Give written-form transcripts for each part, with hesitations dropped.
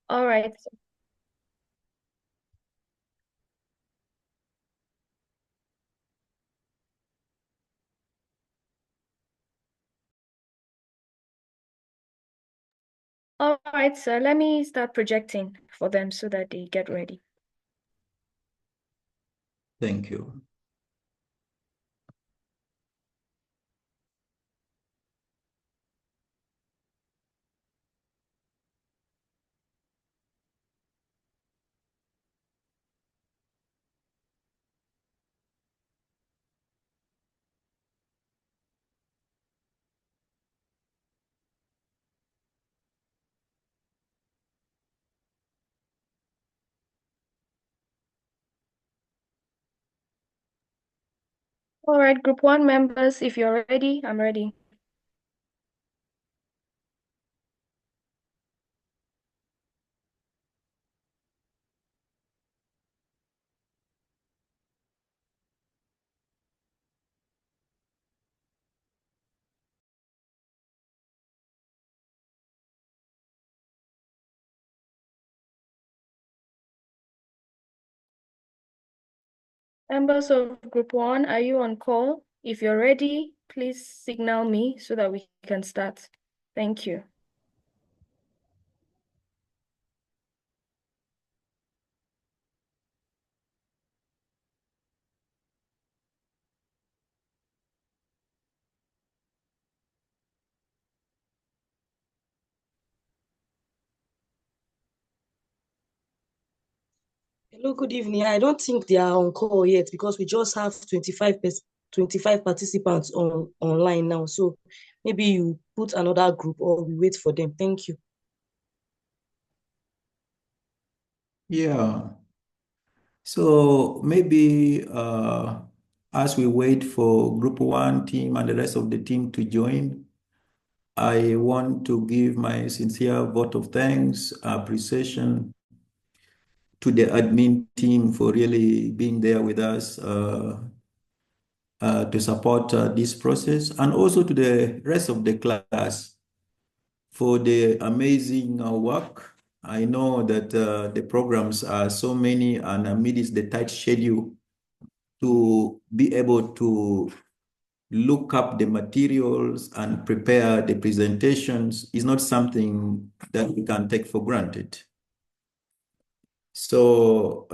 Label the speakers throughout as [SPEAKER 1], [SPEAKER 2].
[SPEAKER 1] All right. All right, so let me start projecting for them so that they get ready.
[SPEAKER 2] Thank you.
[SPEAKER 1] All right, group one members, if you're ready, I'm ready. Members of group one, are you on call? If you're ready, please signal me so that we can start. Thank you.
[SPEAKER 3] Hello, good evening. I don't think they are on call yet because we just have 25 participants online now. So maybe you put another group or we wait for them. Thank you.
[SPEAKER 2] Yeah. So maybe as we wait for group one team and the rest of the team to join, I want to give my sincere vote of thanks, appreciation to the admin team for really being there with us to support this process, and also to the rest of the class for the amazing work. I know that the programs are so many, and amidst the tight schedule, to be able to look up the materials and prepare the presentations is not something that we can take for granted. So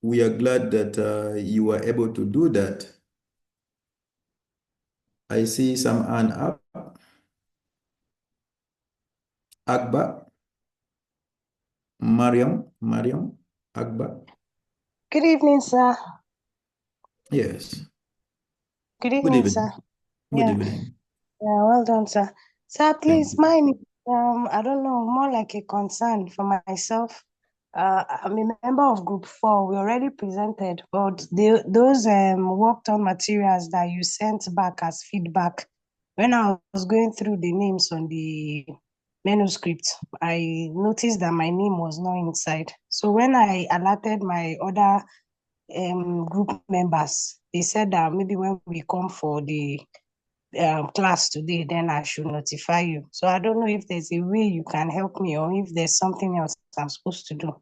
[SPEAKER 2] we are glad that you were able to do that. I see some hand up. Akbar, Mariam, Akbar.
[SPEAKER 4] Good evening, sir.
[SPEAKER 2] Yes.
[SPEAKER 4] Good
[SPEAKER 2] Good
[SPEAKER 4] evening, sir.
[SPEAKER 2] evening. Good
[SPEAKER 4] Yeah,
[SPEAKER 2] evening.
[SPEAKER 4] yeah, well done, sir. Sir,
[SPEAKER 2] Thank
[SPEAKER 4] please,
[SPEAKER 2] you.
[SPEAKER 4] mine, I don't know, more like a concern for myself. I'm a member of Group 4. We already presented, but those worked on materials that you sent back as feedback, when I was going through the names on the manuscript, I noticed that my name was not inside. So when I alerted my other group members, they said that maybe when we come for the class today, then I should notify you. So I don't know if there's a way you can help me or if there's something else I'm supposed to do.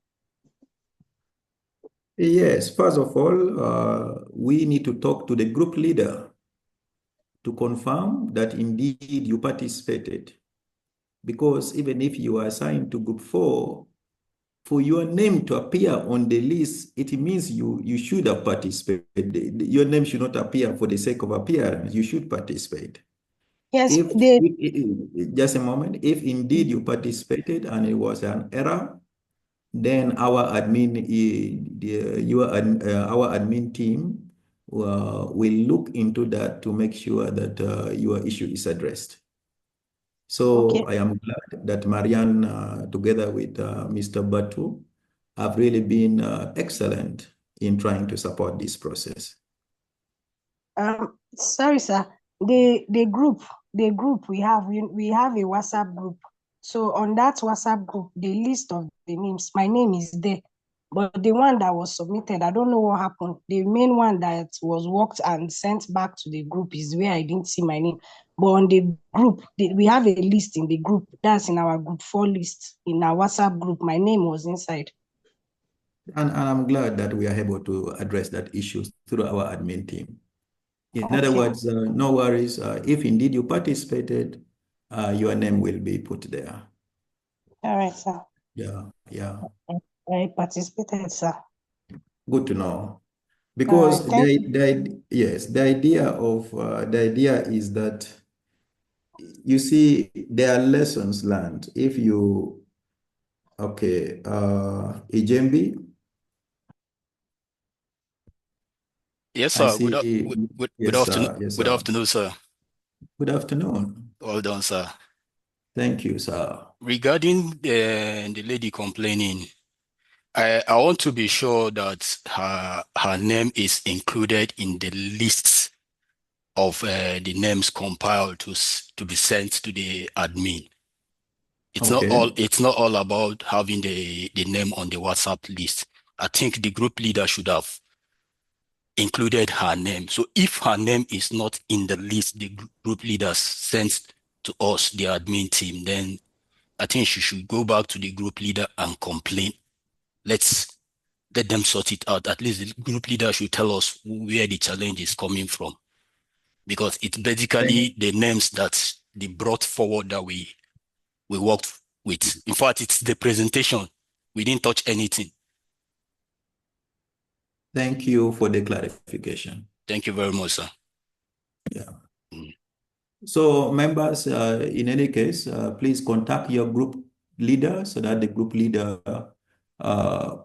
[SPEAKER 2] Yes, first of all, we need to talk to the group leader to confirm that indeed you participated. Because even if you are assigned to group 4, for your name to appear on the list, it means you should have participated. Your name should not appear for the sake of appearance. You should participate.
[SPEAKER 4] Yes,
[SPEAKER 2] If, just a moment, if indeed you participated and it was an error, then our admin, our admin team will look into that to make sure that your issue is addressed. So
[SPEAKER 4] okay.
[SPEAKER 2] I am glad that Marianne, together with Mr. Batu, have really been excellent in trying to support this process.
[SPEAKER 4] Sorry, sir. The group we have a WhatsApp group. So on that WhatsApp group, the list of the names, my name is there. But the one that was submitted, I don't know what happened. The main one that was worked and sent back to the group is where I didn't see my name. But on the group, we have a list in the group. That's in our group 4 list. In our WhatsApp group, my name was inside.
[SPEAKER 2] And I'm glad that we are able to address that issue through our admin team. In
[SPEAKER 4] Okay.
[SPEAKER 2] other words, no worries. If indeed you participated, your name will be put there.
[SPEAKER 4] All right, sir.
[SPEAKER 2] Yeah, yeah.
[SPEAKER 4] I participated, sir.
[SPEAKER 2] Good to know.
[SPEAKER 4] All right,
[SPEAKER 2] Because
[SPEAKER 4] thank you.
[SPEAKER 2] the idea is that you see there are lessons learned. If you okay, Ijembi,
[SPEAKER 5] Yes,
[SPEAKER 2] I
[SPEAKER 5] sir.
[SPEAKER 2] see.
[SPEAKER 5] Good
[SPEAKER 2] Yes,
[SPEAKER 5] afternoon.
[SPEAKER 2] sir. Yes,
[SPEAKER 5] Good
[SPEAKER 2] sir.
[SPEAKER 5] afternoon, sir.
[SPEAKER 2] Good afternoon.
[SPEAKER 5] Well done, sir.
[SPEAKER 2] Thank you, sir.
[SPEAKER 5] Regarding the lady complaining, I want to be sure that her name is included in the lists of the names compiled to be sent to the admin.
[SPEAKER 2] Okay.
[SPEAKER 5] It's not all about having the name on the WhatsApp list. I think the group leader should have included her name. So if her name is not in the list the group leaders sent to us, the admin team, then I think she should go back to the group leader and complain. Let's let them sort it out. At least the group leader should tell us where the challenge is coming from. Because it's basically the names that they brought forward that we worked with. In fact, it's the presentation. We didn't touch anything.
[SPEAKER 2] Thank you for the clarification.
[SPEAKER 5] Thank you very much, sir.
[SPEAKER 2] Yeah. So members, in any case, please contact your group leader so that the group leader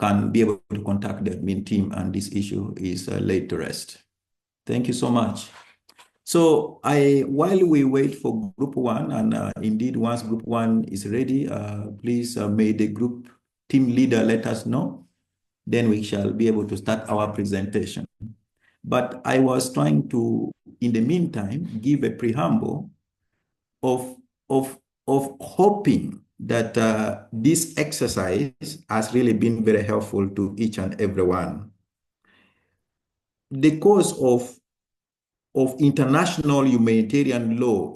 [SPEAKER 2] can be able to contact the admin team and this issue is laid to rest. Thank you so much. So while we wait for group one, and indeed once group one is ready, please may the group team leader let us know. Then we shall be able to start our presentation. But I was trying to, in the meantime, give a preamble of, of, of hoping that this exercise has really been very helpful to each and everyone. The cause of international humanitarian law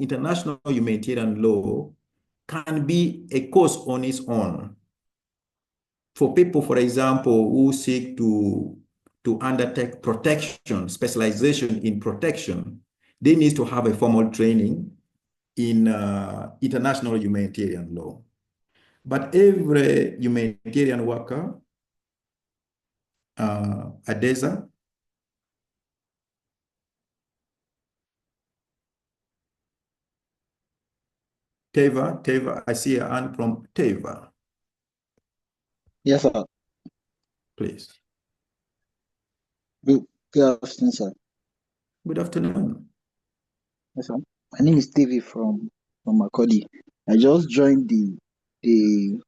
[SPEAKER 2] can be a cause on its own. For people, for example, who seek to undertake protection, specialization in protection, they need to have a formal training in international humanitarian law. But every humanitarian worker, Adesa, Teva, I see a hand from Teva.
[SPEAKER 6] Yes, sir.
[SPEAKER 2] Please.
[SPEAKER 6] Good afternoon, sir.
[SPEAKER 2] Good afternoon.
[SPEAKER 6] Yes, sir. My name is David from Makodi. I just joined the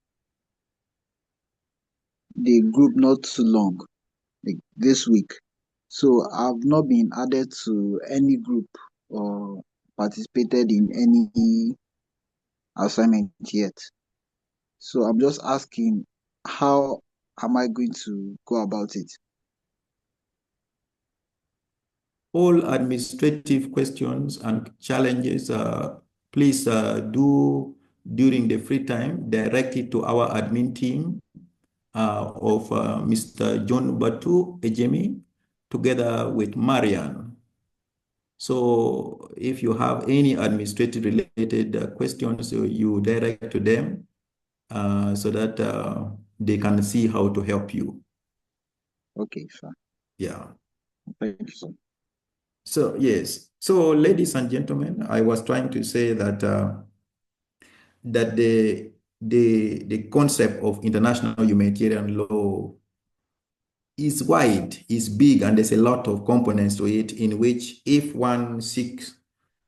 [SPEAKER 6] group not too long, like this week. So I've not been added to any group or participated in any assignment yet. So I'm just asking, how am I going to go about it?
[SPEAKER 2] All administrative questions and challenges, please do during the free time, direct it to our admin team of Mr. John Batu Ejemi, together with Marian. So if you have any administrative related questions, you direct to them so that they can see how to help you.
[SPEAKER 6] Okay, sir.
[SPEAKER 2] Yeah.
[SPEAKER 6] Thank you, sir.
[SPEAKER 2] So yes. So ladies and gentlemen, I was trying to say that that the concept of international humanitarian law is wide, is big, and there's a lot of components to it, in which if one seeks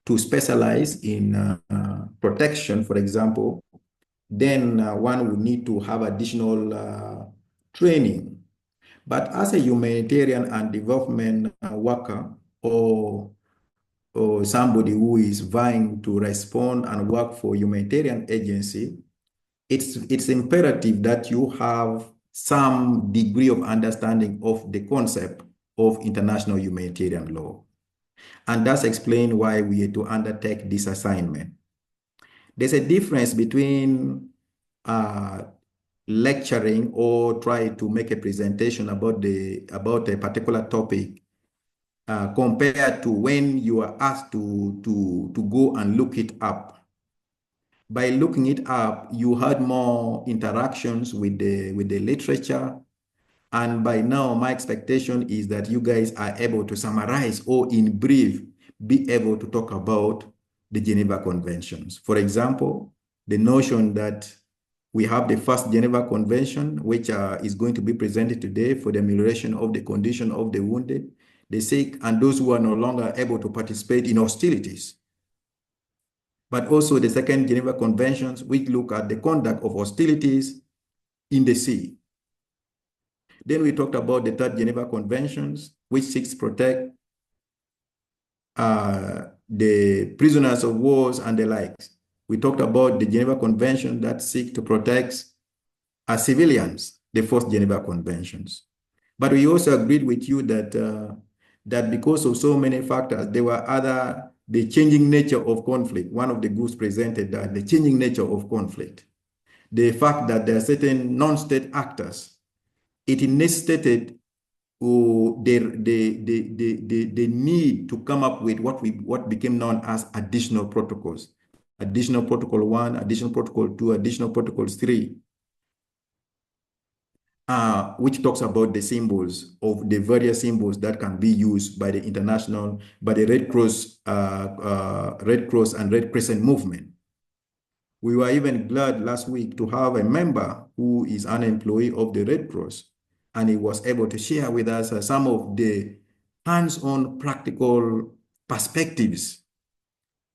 [SPEAKER 2] to specialize in protection, for example, then one would need to have additional training. But as a humanitarian and development worker, or somebody who is vying to respond and work for humanitarian agency, it's imperative that you have some degree of understanding of the concept of international humanitarian law. And that's explained why we had to undertake this assignment. There's a difference between lecturing or try to make a presentation about a particular topic compared to when you are asked to go and look it up. By looking it up, you had more interactions with the literature. And by now, my expectation is that you guys are able to summarize or in brief, be able to talk about the Geneva Conventions. For example, the notion that we have the first Geneva Convention, which is going to be presented today for the amelioration of the condition of the wounded, the sick, and those who are no longer able to participate in hostilities. But also the second Geneva Conventions, which look at the conduct of hostilities in the sea. Then we talked about the third Geneva Conventions, which seeks to protect the prisoners of wars and the likes. We talked about the Geneva Convention that seek to protect civilians, the fourth Geneva Conventions. But we also agreed with you that that because of so many factors, there were the changing nature of conflict. One of the groups presented that the changing nature of conflict, the fact that there are certain non-state actors, it necessitated the need to come up with what became known as additional protocols. Additional Protocol 1, Additional Protocol 2, Additional Protocol 3, which talks about the symbols of the various symbols that can be used by the Red Cross and Red Crescent movement. We were even glad last week to have a member who is an employee of the Red Cross, and he was able to share with us some of the hands-on practical perspectives.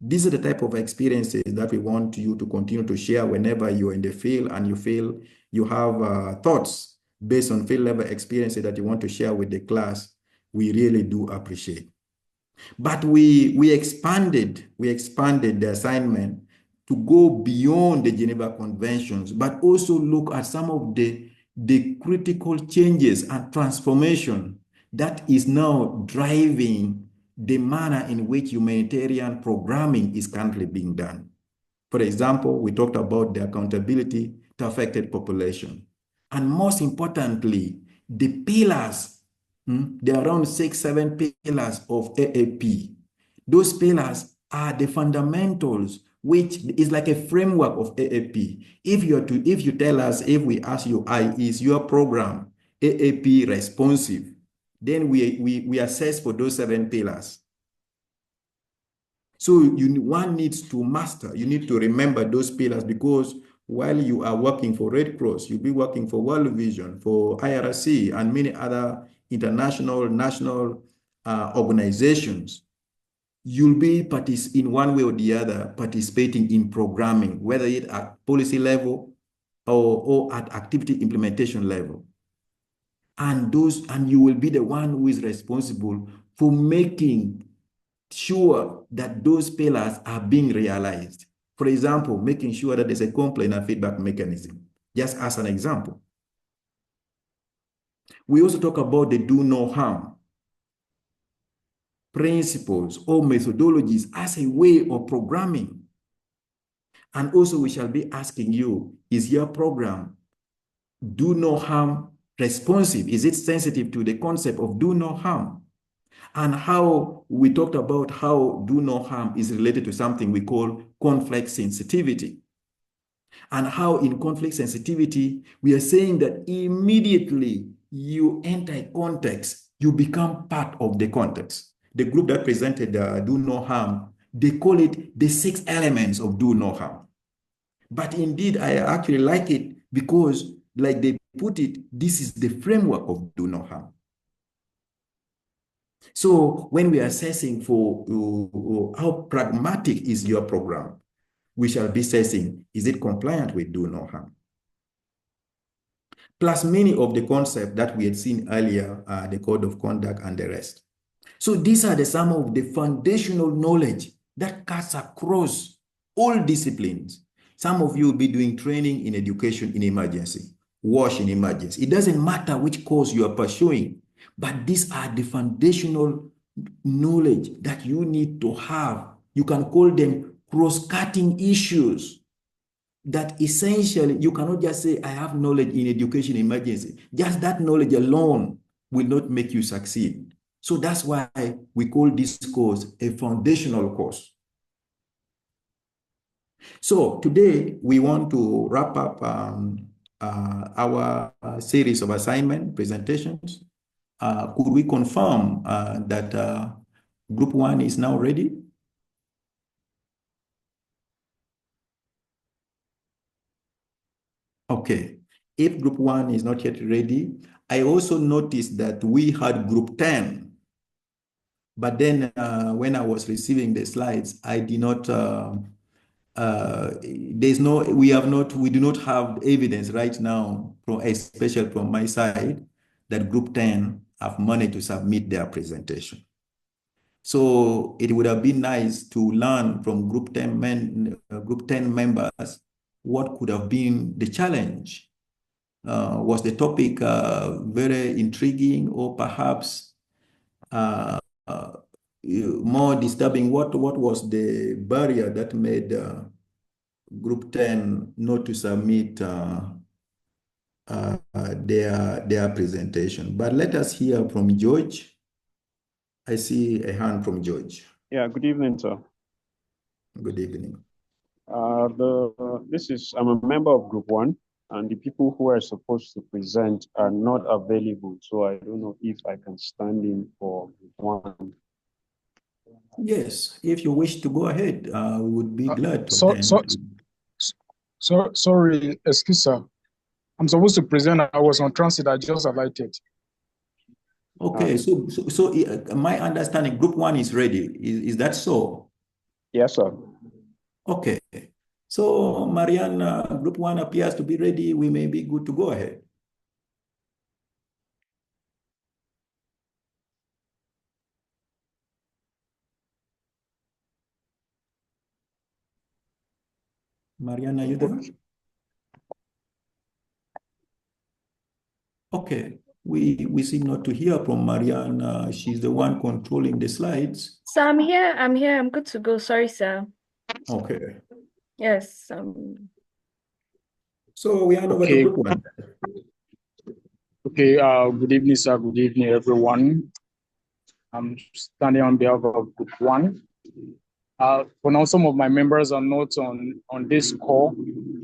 [SPEAKER 2] These are the type of experiences that we want you to continue to share whenever you're in the field and you feel you have thoughts based on field level experiences that you want to share with the class. We really do appreciate. But we expanded the assignment to go beyond the Geneva Conventions, but also look at some of the critical changes and transformation that is now driving the manner in which humanitarian programming is currently being done. For example, we talked about the accountability to affected population. And most importantly, the pillars, there are around 6-7 pillars of AAP. Those pillars are the fundamentals, which is like a framework of AAP. If you tell us, if we ask you, is your program AAP responsive? Then we assess for those 7 pillars. So one needs to master, you need to remember those pillars, because while you are working for Red Cross, you'll be working for World Vision, for IRC, and many other international, national organizations. You'll be in one way or the other participating in programming, whether it at policy level or at activity implementation level. And you will be the one who is responsible for making sure that those pillars are being realized. For example, making sure that there's a complaint and feedback mechanism, just as an example. We also talk about the do no harm principles or methodologies as a way of programming. And also we shall be asking you, is your program do no harm responsive? Is it sensitive to the concept of do no harm? And how we talked about how do no harm is related to something we call conflict sensitivity. And how in conflict sensitivity, we are saying that immediately you enter a context, you become part of the context. The group that presented do no harm, they call it the 6 elements of do no harm. But indeed, I actually like it because, like they put it, this is the framework of do no harm. So when we are assessing for how pragmatic is your program, we shall be assessing, is it compliant with do no harm? Plus many of the concepts that we had seen earlier, the code of conduct and the rest. So these are some of the foundational knowledge that cuts across all disciplines. Some of you will be doing training in education in emergency. wash in emergency. It doesn't matter which cause you are pursuing, but these are the foundational knowledge that you need to have. You can call them cross-cutting issues that essentially you cannot just say, I have knowledge in education emergency. Just that knowledge alone will not make you succeed. So that's why we call this course a foundational course. So today we want to wrap up our series of assignment presentations. Could we confirm that group 1 is now ready? Okay. If group 1 is not yet ready, I also noticed that we had group 10. But then when I was receiving the slides, I did not, we do not have evidence right now, especially from my side, that group 10 have managed to submit their presentation. So it would have been nice to learn from group 10 members what could have been the challenge. Was the topic very intriguing, or perhaps more disturbing? What was the barrier that made group 10 not to submit their presentation? But let us hear from George. I see a hand from George.
[SPEAKER 7] Yeah, good evening, sir.
[SPEAKER 2] Good evening.
[SPEAKER 7] I'm a member of Group 1, and the people who are supposed to present are not available. So I don't know if I can stand in for Group 1.
[SPEAKER 2] Yes, if you wish to go ahead, we would be glad to attend.
[SPEAKER 8] Sorry, excuse sir. I'm supposed to present. I was on transit. I just alighted.
[SPEAKER 2] Okay, so my understanding, group 1 is ready. Is that so?
[SPEAKER 7] Yes, sir.
[SPEAKER 2] Okay. So Marianne, group 1 appears to be ready. We may be good to go ahead. Marianne, are you there? Okay. We seem not to hear from Marianne. She's the one controlling the slides.
[SPEAKER 1] So I'm here. I'm good to go. Sorry, sir.
[SPEAKER 2] Okay.
[SPEAKER 1] Yes.
[SPEAKER 2] So we hand over to group 1.
[SPEAKER 8] Okay, good evening, sir. Good evening, everyone. I'm standing on behalf of Group 1. For now, some of my members are not on this call,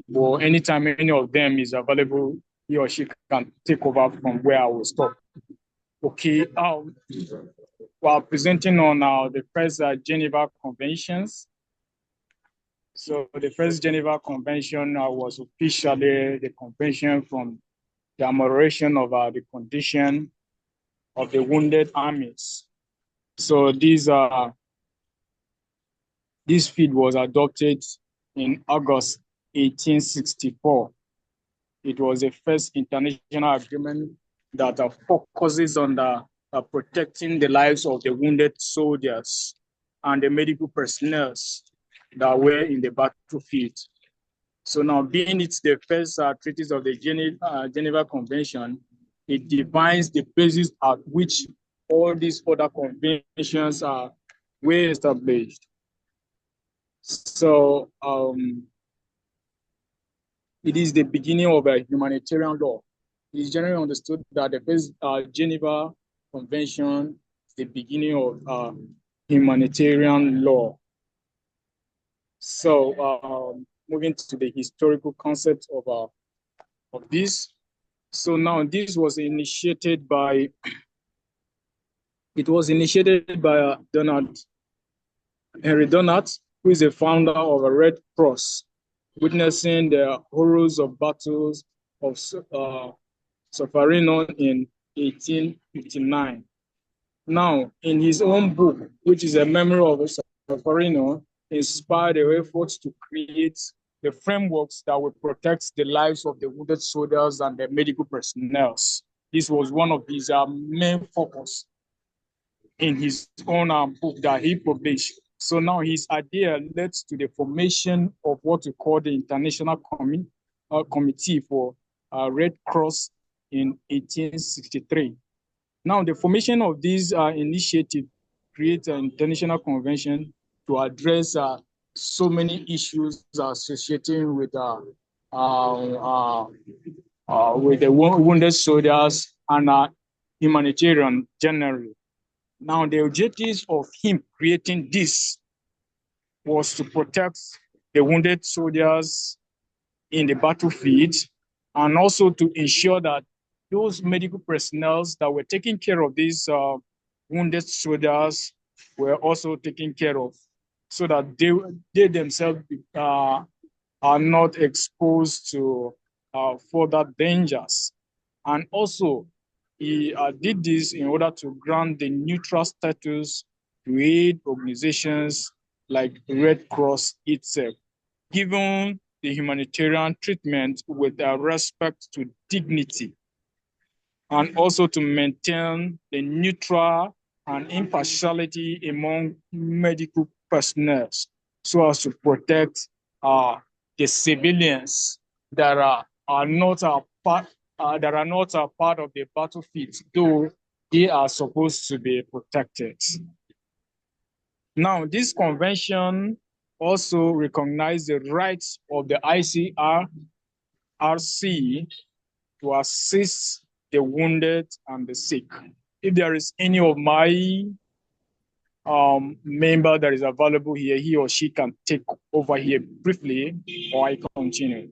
[SPEAKER 8] but anytime any of them is available, he or she can take over from where I will stop. Okay, we're presenting on the first Geneva Conventions. So the first Geneva Convention was officially the convention from the amelioration of the condition of the wounded armies. So this feed was adopted in August 1864. It was the first international agreement that focuses on protecting the lives of the wounded soldiers and the medical personnel that were in the battlefield. So now, being it's the first treaties of the Geneva Convention, it defines the basis at which all these other conventions were established. So it is the beginning of a humanitarian law. It is generally understood that the first Geneva Convention is the beginning of humanitarian law. So moving to the historical concept of this. So now this was initiated by Henry Donat, who is the founder of a Red Cross, witnessing the horrors of battles of Solferino in 1859. Now, in his own book, which is a memory of Solferino, inspired the efforts to create the frameworks that would protect the lives of the wounded soldiers and the medical personnel. This was one of his main focus in his own book that he published. So now his idea led to the formation of what we call the International Committee for Red Cross in 1863. Now, the formation of this initiative creates an international convention to address so many issues associated with the wounded soldiers and humanitarian generally. Now, the objectives of him creating this was to protect the wounded soldiers in the battlefield and also to ensure that those medical personnel that were taking care of these wounded soldiers were also taken care of so that they themselves are not exposed to further dangers. And also, he did this in order to grant the neutral status to aid organizations like Red Cross itself, given the humanitarian treatment with respect to dignity, and also to maintain the neutral and impartiality among medical personnel so as to protect the civilians that are not a part of the battlefield, though they are supposed to be protected. Now, this convention also recognizes the rights of the ICRC to assist the wounded and the sick. If there is any of my member that is available here, he or she can take over here briefly, or I continue.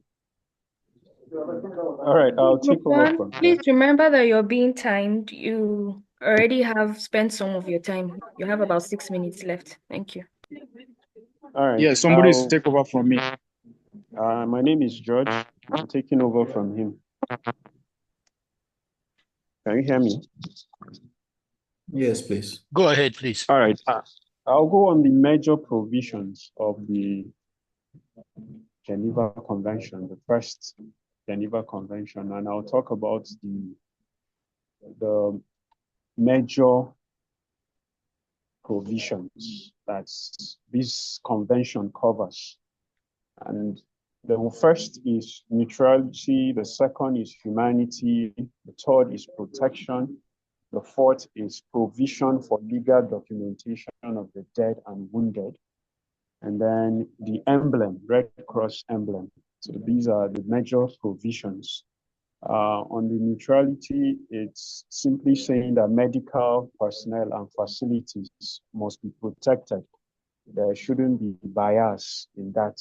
[SPEAKER 7] All right, I'll take over from here.
[SPEAKER 1] Please remember that you're being timed. You already have spent some of your time. You have about 6 minutes left. Thank you.
[SPEAKER 7] All right.
[SPEAKER 8] Yeah, somebody is take over from me.
[SPEAKER 7] My name is George. I'm taking over from him. Can you hear me?
[SPEAKER 2] Yes, please.
[SPEAKER 5] Go ahead, please.
[SPEAKER 7] All right. I'll go on the major provisions of the Geneva Convention, the first Geneva Convention, and I'll talk about the major provisions that this convention covers. And the first is neutrality, the second is humanity, the third is protection, the fourth is provision for legal documentation of the dead and wounded, and then the emblem, Red Cross emblem. So these are the major provisions. On the neutrality, it's simply saying that medical personnel and facilities must be protected. There shouldn't be bias in that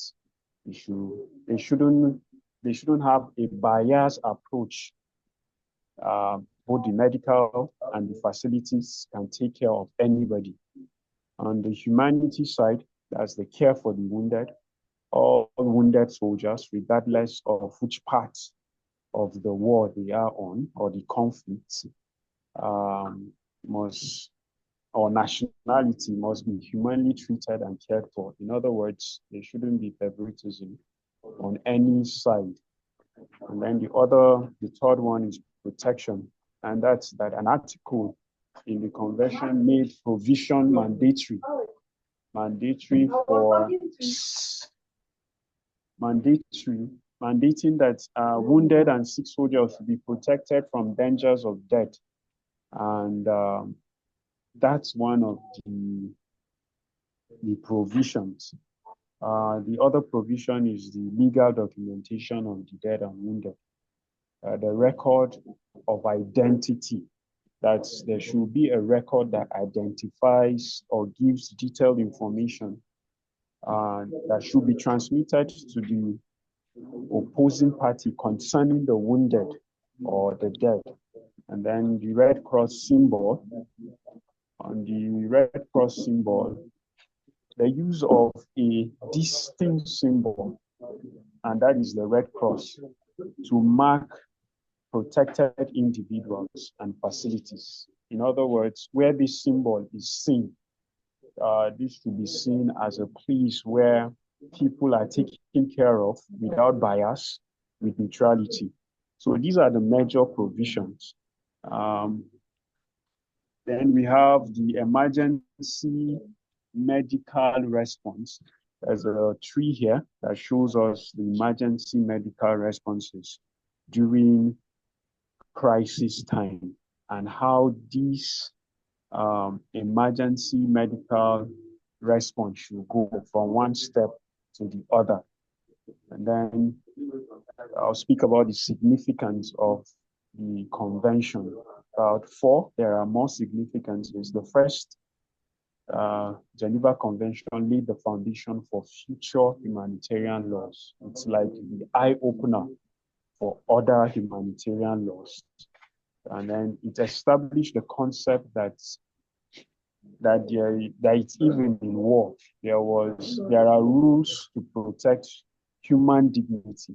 [SPEAKER 7] issue. They shouldn't have a biased approach. Both the medical and the facilities can take care of anybody. On the humanity side, that's the care for the wounded. All wounded soldiers, regardless of which part of the war they are on or the conflict, or nationality must be humanly treated and cared for. In other words, there shouldn't be favoritism on any side. And then the third one is protection. And that's that an article in the convention made provision mandatory for mandating that wounded and sick soldiers should be protected from dangers of death. And that's one of the provisions. The other provision is the legal documentation of the dead and wounded. The record of identity, that there should be a record that identifies or gives detailed information that should be transmitted to the opposing party concerning the wounded or the dead. And then the Red Cross symbol. On the Red Cross symbol, the use of a distinct symbol, and that is the Red Cross, to mark protected individuals and facilities. In other words, where this symbol is seen, this should be seen as a place where people are taken care of without bias, with neutrality. So these are the major provisions. Then we have the emergency medical response. There's a tree here that shows us the emergency medical responses. during crisis time, and how this emergency medical response should go from one step to the other. And then I'll speak about the significance of the convention. About four, there are more significances. The first, Geneva Convention laid the foundation for future humanitarian laws. It's like the eye-opener for other humanitarian laws. And then it established the concept that it's even in war, there are rules to protect human dignity.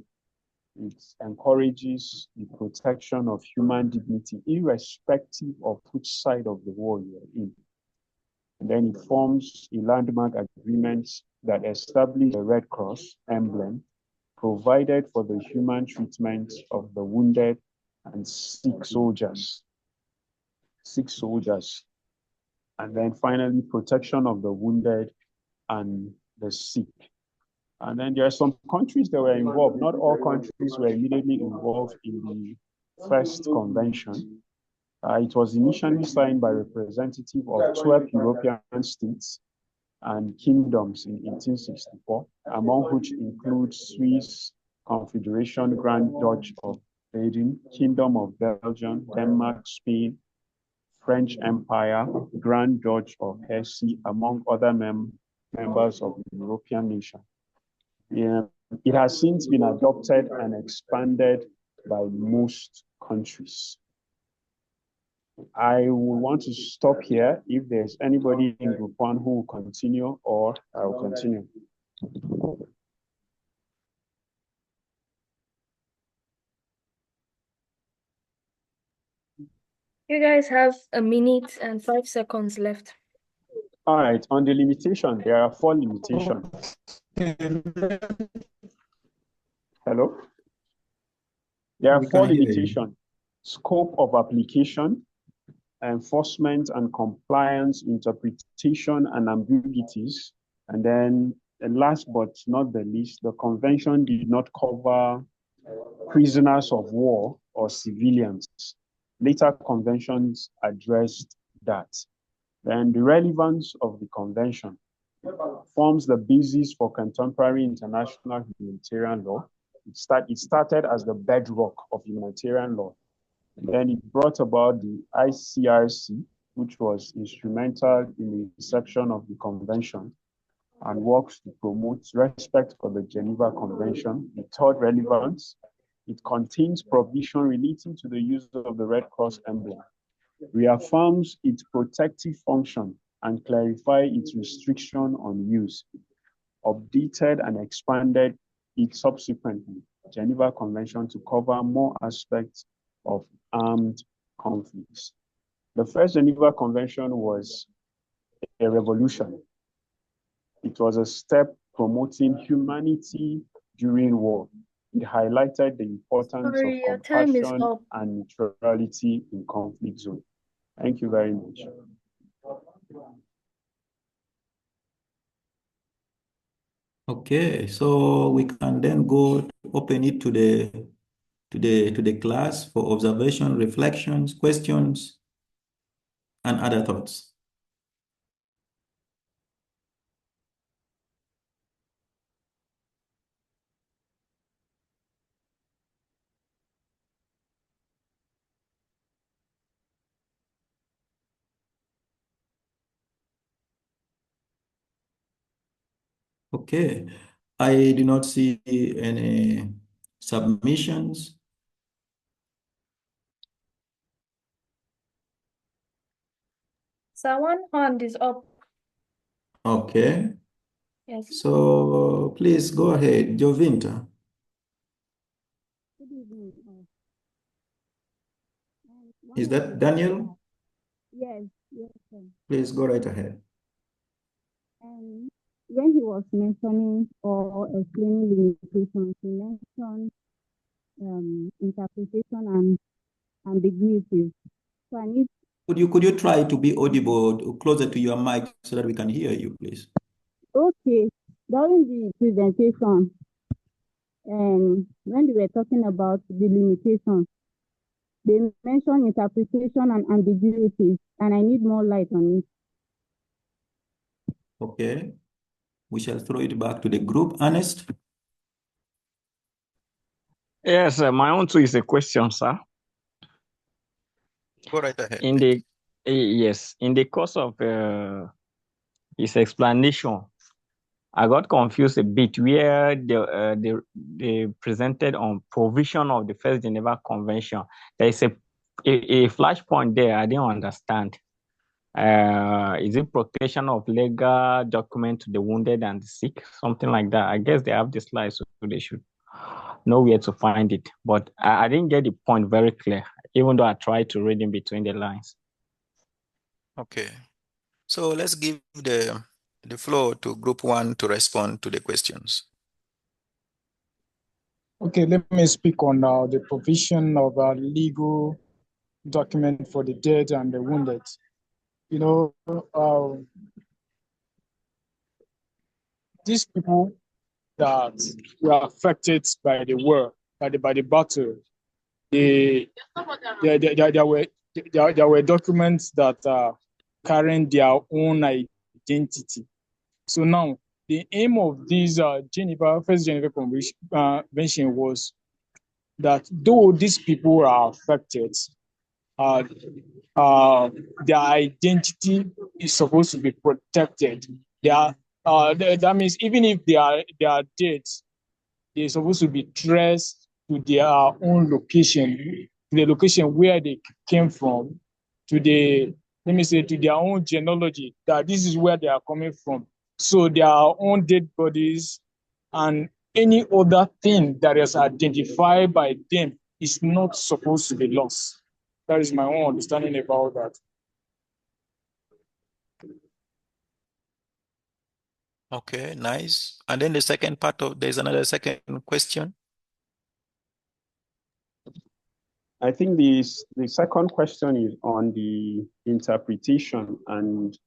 [SPEAKER 7] It encourages the protection of human dignity, irrespective of which side of the war you're in. And then it forms a landmark agreement that establishes the Red Cross emblem, provided for the human treatment of the wounded and sick soldiers. And then finally, protection of the wounded and the sick. And then there are some countries that were involved. Not all countries were immediately involved in the first convention. It was initially signed by representatives of 12 European states and kingdoms in 1864, among which include Swiss Confederation, Grand Duchy of Baden, Kingdom of Belgium, Denmark, Spain, French Empire, Grand Duchy of Hesse, among other members of the European nation. It has since been adopted and expanded by most countries. I will want to stop here. If there's anybody in Group 1 who will continue, or I will continue.
[SPEAKER 1] You guys have 1 minute and 5 seconds left.
[SPEAKER 7] All right, on the limitation, there are 4 limitations. Hello? There are 4 limitations. Scope of application, enforcement and compliance, interpretation and ambiguities. And then last but not the least, the convention did not cover prisoners of war or civilians. Later conventions addressed that. Then the relevance of the convention forms the basis for contemporary international humanitarian law. It started as the bedrock of humanitarian law. Then it brought about the ICRC, which was instrumental in the inception of the convention and works to promote respect for the Geneva Convention. The third relevance, it contains provision relating to the use of the Red Cross emblem, reaffirms its protective function and clarify its restriction on use, updated and expanded it subsequently, Geneva Convention, to cover more aspects of armed conflicts. The first Geneva Convention was a revolution. It was a step promoting humanity during war. It highlighted the importance of compassion and neutrality in conflict zones. Thank you very much.
[SPEAKER 2] Okay, so we can then go open it to the class for observation, reflections, questions, and other thoughts. Okay, I do not see any submissions.
[SPEAKER 1] So one hand is up.
[SPEAKER 2] Okay.
[SPEAKER 1] Yes.
[SPEAKER 2] So please go ahead, Jovinta.
[SPEAKER 9] Good evening.
[SPEAKER 2] Is that Daniel?
[SPEAKER 9] Yes, yes, sir.
[SPEAKER 2] Please go right ahead.
[SPEAKER 9] When he was mentioning or explaining limitations, he mentioned interpretation and ambiguities. So I need.
[SPEAKER 2] Could you try to be audible closer to your mic so that we can hear you, please?
[SPEAKER 9] Okay. During the presentation, when they were talking about the limitations, they mentioned interpretation and ambiguities, and I need more light on it.
[SPEAKER 2] Okay. We shall throw it back to the group. Ernest?
[SPEAKER 10] Yes, my own too is a question, sir.
[SPEAKER 5] Go right ahead.
[SPEAKER 10] In the yes, in the course of his explanation, I got confused a bit where they presented on provision of the First Geneva Convention. There is a flashpoint there. I didn't understand. Is it protection of legal document to the wounded and the sick, something like that? I guess they have the slides, so they should know where to find it. But I didn't get the point very clear, even though I tried to read in between the lines.
[SPEAKER 5] Okay. So let's give the floor to group one to respond to the questions.
[SPEAKER 8] Okay, let me speak on the provision of a legal document for the dead and the wounded. You know, these people that were affected by the war, by the battle, there were documents that are carrying their own identity. So now, the aim of this First Geneva Convention was that though these people are affected, uh, their identity is supposed to be protected. That means even if they are dead, they're supposed to be traced to their own location, to the location where they came from, to to their own genealogy, that this is where they are coming from. So their own dead bodies and any other thing that is identified by them is not supposed to be lost. That is my own understanding about that.
[SPEAKER 5] Okay, nice. And then the second part of, there's another second question.
[SPEAKER 7] I think the second question is on the interpretation and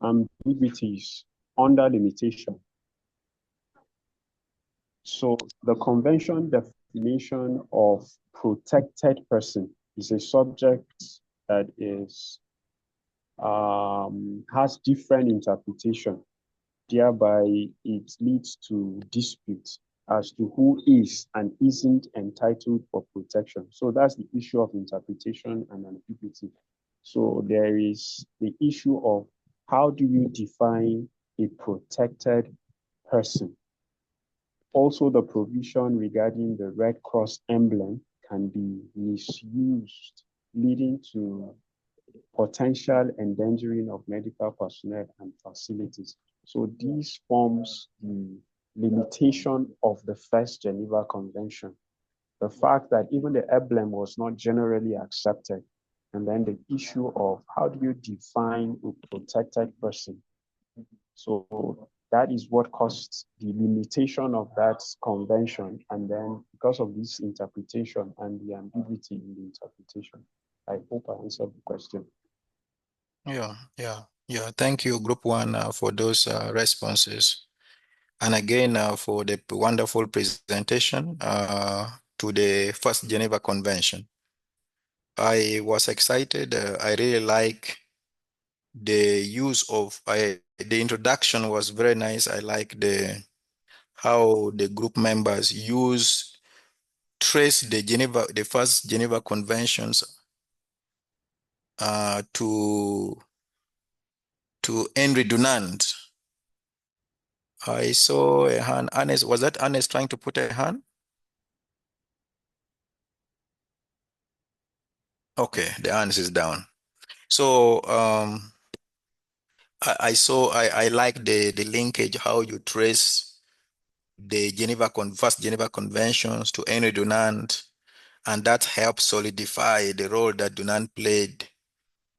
[SPEAKER 7] ambiguities under limitation. So the convention definition of protected person is a subject that is has different interpretation. Thereby, it leads to dispute as to who is and isn't entitled for protection. So that's the issue of interpretation and ambiguity. So there is the issue of how do you define a protected person? Also, the provision regarding the Red Cross emblem can be misused, leading to potential endangering of medical personnel and facilities. So these forms the limitation of the First Geneva Convention. The fact that even the emblem was not generally accepted, and then the issue of how do you define a protected person? So that is what caused the limitation of that convention. And then because of this interpretation and the ambiguity in the interpretation, I hope I answered the question.
[SPEAKER 5] Yeah. Thank you, Group One, for those responses. And again, for the wonderful presentation to the First Geneva Convention. I was excited. I really like the use of, the introduction was very nice. I like how the group members trace the first Geneva Conventions to Henry Dunant. I saw a hand. Ernest, was that Ernest trying to put a hand? Okay, the hand is down. So I like the linkage, how you trace the first Geneva Conventions to Henry Dunant, and that helps solidify the role that Dunant played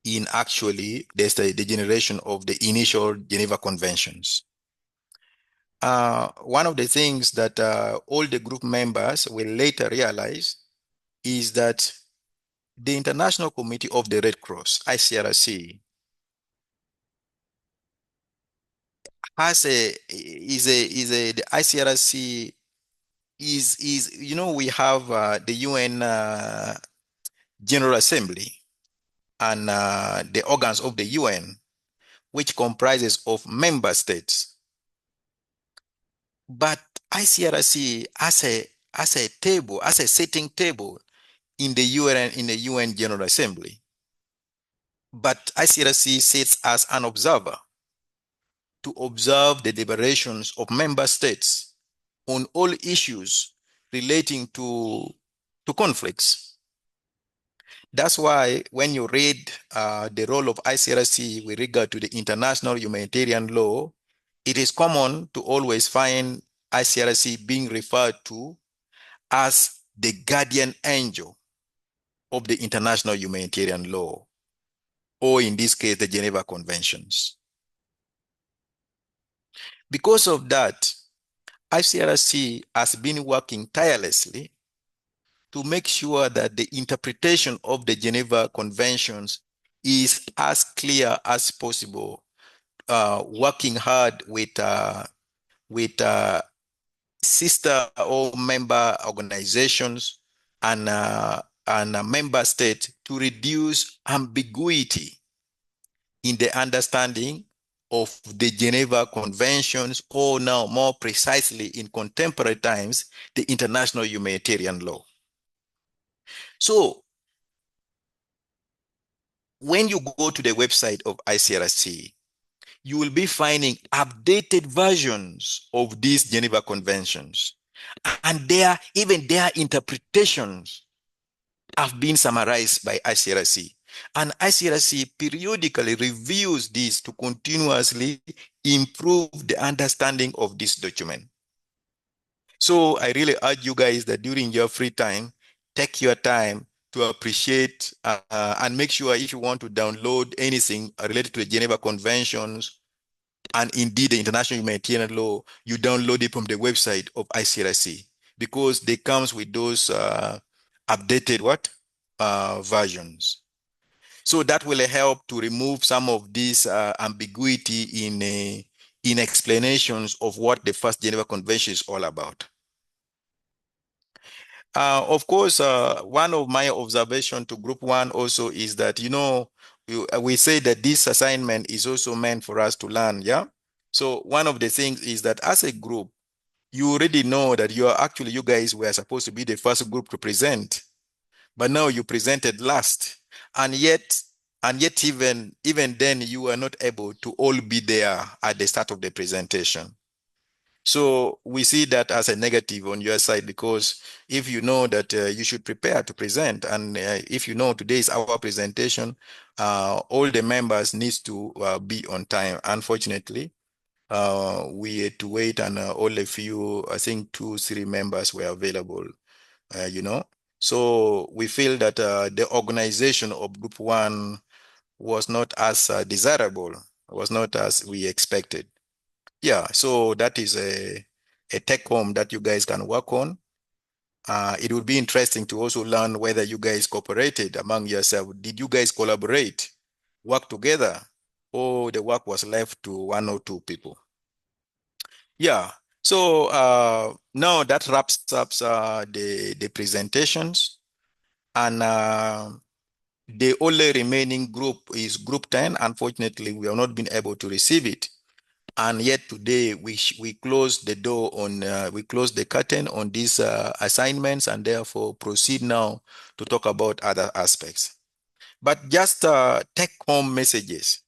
[SPEAKER 5] in actually the generation of the initial Geneva Conventions. One of the things that all the group members will later realize is that the International Committee of the Red Cross, ICRC, the ICRC
[SPEAKER 11] is we have the UN General Assembly and the organs of the UN, which comprises of member states. But ICRC as a table, as a sitting table in the UN General Assembly. But ICRC sits as an observer to observe the deliberations of member states on all issues relating to conflicts. That's why when you read the role of ICRC with regard to the international humanitarian law, it is common to always find ICRC being referred to as the guardian angel of the international humanitarian law, or in this case, the Geneva Conventions. Because of that, ICRC has been working tirelessly to make sure that the interpretation of the Geneva Conventions is as clear as possible, working hard with sister or member organizations and member states to reduce ambiguity in the understanding of the Geneva Conventions, or now more precisely in contemporary times, the international humanitarian law. So when you go to the website of ICRC, you will be finding updated versions of these Geneva Conventions. And even their interpretations have been summarized by ICRC. And ICRC periodically reviews this to continuously improve the understanding of this document. So I really urge you guys that during your free time, take your time to appreciate and make sure if you want to download anything related to the Geneva Conventions and indeed the international humanitarian law, you download it from the website of ICRC, because they comes with those updated versions. So that will help to remove some of this ambiguity in explanations of what the first Geneva Convention is all about. Of course, one of my observation to group one also is that, we say that this assignment is also meant for us to learn, yeah? So one of the things is that as a group, you already know that you guys were supposed to be the first group to present, but now you presented last. And yet even then you were not able to all be there at the start of the presentation. So we see that as a negative on your side, because if you know that you should prepare to present, and if you know today is our presentation, all the members needs to be on time. Unfortunately, we had to wait, and all a few, I think 2-3 members were available, So we feel that the organization of group one was not as desirable, was not as we expected. Yeah, so that is a take home that you guys can work on. It would be interesting to also learn whether you guys cooperated among yourself. Did you guys collaborate, work together, or the work was left to 1 or 2 people? Yeah, so now that wraps up the presentations, and the only remaining group is group 10. Unfortunately, we have not been able to receive it. And yet today we close the door on, we close the curtain on these assignments, and therefore proceed now to talk about other aspects. But just take home messages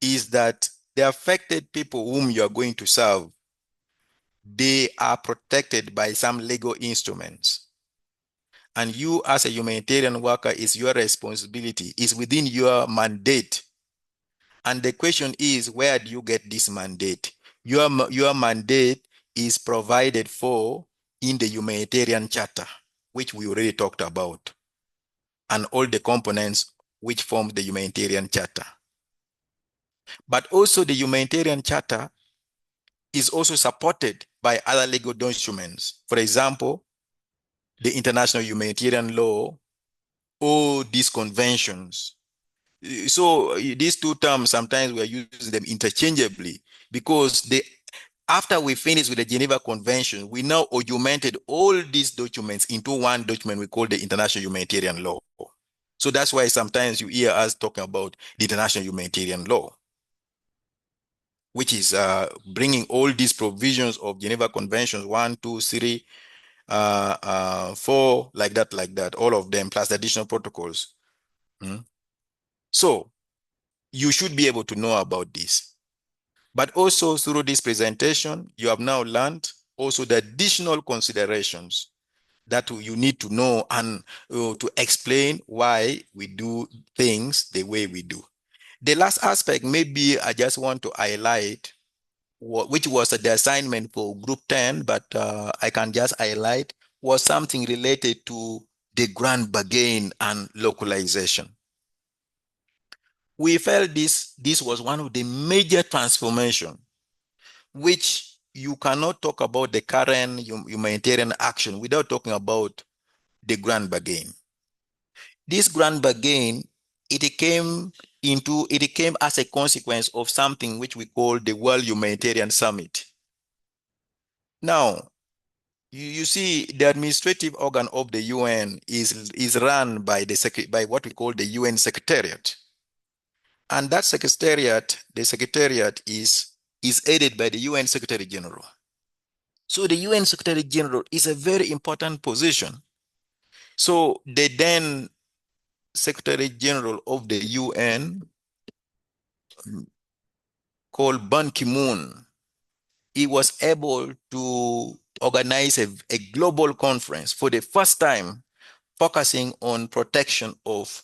[SPEAKER 11] is that the affected people whom you are going to serve, they are protected by some legal instruments. And you as a humanitarian worker, is your responsibility, is within your mandate. And the question is, where do you get this mandate? Your mandate is provided for in the humanitarian charter, which we already talked about, and all the components which form the humanitarian charter. But also the humanitarian charter is also supported by other legal instruments. For example, the international humanitarian law, or these conventions. So these two terms, sometimes we are using them interchangeably, because After we finished with the Geneva Convention, we now augmented all these documents into one document we call the International Humanitarian Law. So that's why sometimes you hear us talking about the International Humanitarian Law, which is bringing all these provisions of Geneva Conventions, 1, 2, 3, 4, like that, all of them, plus the additional protocols. So you should be able to know about this. But also through this presentation, you have now learned also the additional considerations that you need to know and to explain why we do things the way we do. The last aspect, maybe I just want to highlight, which was the assignment for group 10, but I can just highlight, was something related to the grand bargain and localization. We felt this was one of the major transformations, which you cannot talk about the current humanitarian action without talking about the grand bargain. This grand bargain, it came as a consequence of something which we call the World Humanitarian Summit. Now, you see, the administrative organ of the UN is run by by what we call the UN Secretariat. And that secretariat, the secretariat is headed by the UN Secretary General. So the UN Secretary General is a very important position. So the then Secretary General of the UN, called Ban Ki-moon, he was able to organize a global conference for the first time, focusing on protection of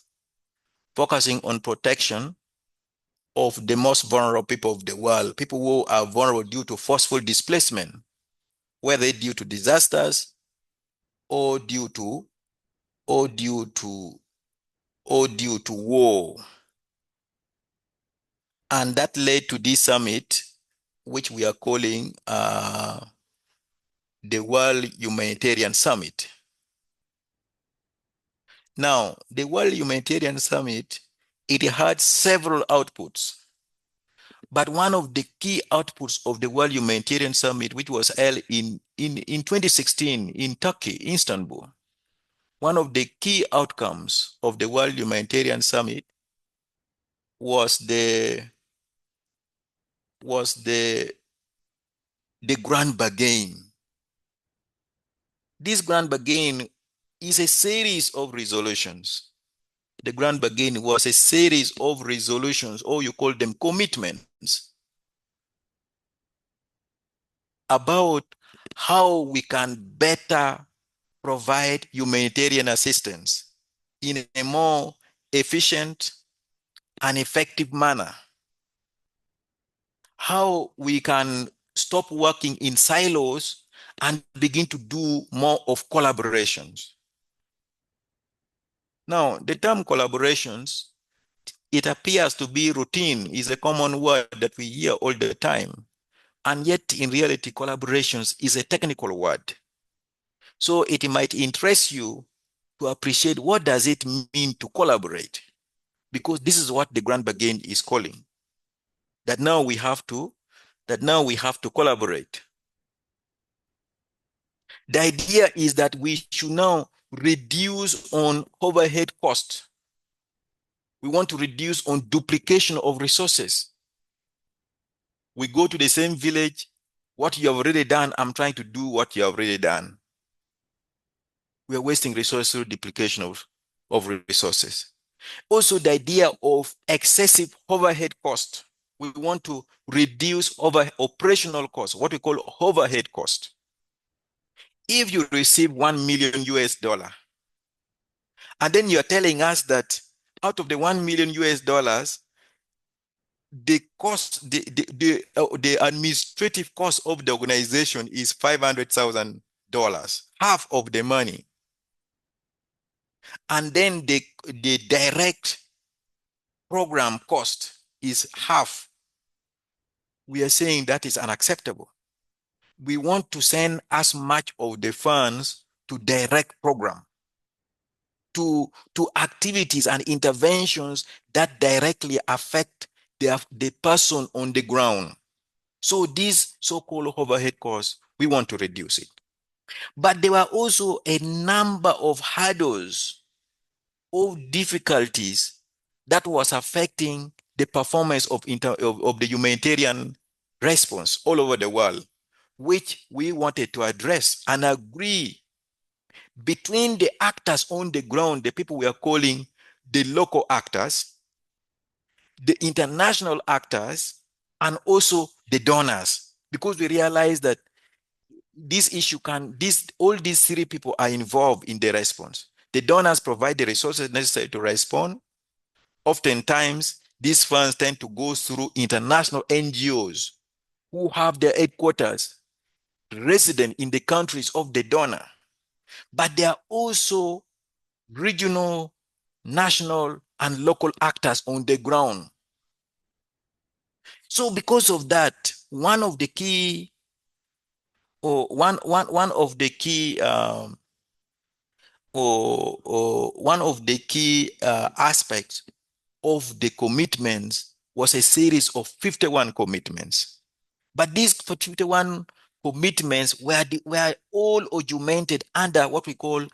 [SPEAKER 11] the most vulnerable people of the world, people who are vulnerable due to forceful displacement, whether due to disasters or due to war. And that led to this summit, which we are calling the World Humanitarian Summit. Now, the World Humanitarian Summit, it had several outputs. But one of the key outputs of the World Humanitarian Summit, which was held in 2016 in Turkey, Istanbul, one of the key outcomes of the World Humanitarian Summit was the grand bargain. This grand bargain is a series of resolutions. The grand bargain was a series of resolutions, or you call them commitments, about how we can better provide humanitarian assistance in a more efficient and effective manner. How we can stop working in silos and begin to do more of collaborations. Now, the term collaborations, it appears to be routine, is a common word that we hear all the time. And yet, in reality, collaborations is a technical word. So it might interest you to appreciate what does it mean to collaborate, because this is what the grand bargain is calling. That now we have to collaborate. The idea is that we should now reduce on overhead costs. We want to reduce on duplication of resources. We go to the same village, what you have already done, I'm trying to do what you have already done. We are wasting resources through duplication of resources. Also, the idea of excessive overhead cost. We want to reduce operational costs, what we call overhead cost. If you receive $1 million US, and then you're telling us that out of the $1 million US, the cost, the administrative cost of the organization is $500,000, half of the money. And then the direct program cost is half. We are saying that is unacceptable. We want to send as much of the funds to direct program, to activities and interventions that directly affect the person on the ground. So these so-called overhead costs, we want to reduce it. But there were also a number of hurdles or difficulties that was affecting the performance of the humanitarian response all over the world, which we wanted to address and agree between the actors on the ground, the people we are calling the local actors, the international actors, and also the donors, because we realize that this issue all these three people are involved in the response. The donors provide the resources necessary to respond. Oftentimes, these funds tend to go through international NGOs who have their headquarters resident in the countries of the donor. But there are also regional, national, and local actors on the ground. So because of that, one of the key aspects of the commitments was a series of 51 commitments. But these 51 commitments were all augmented under what we call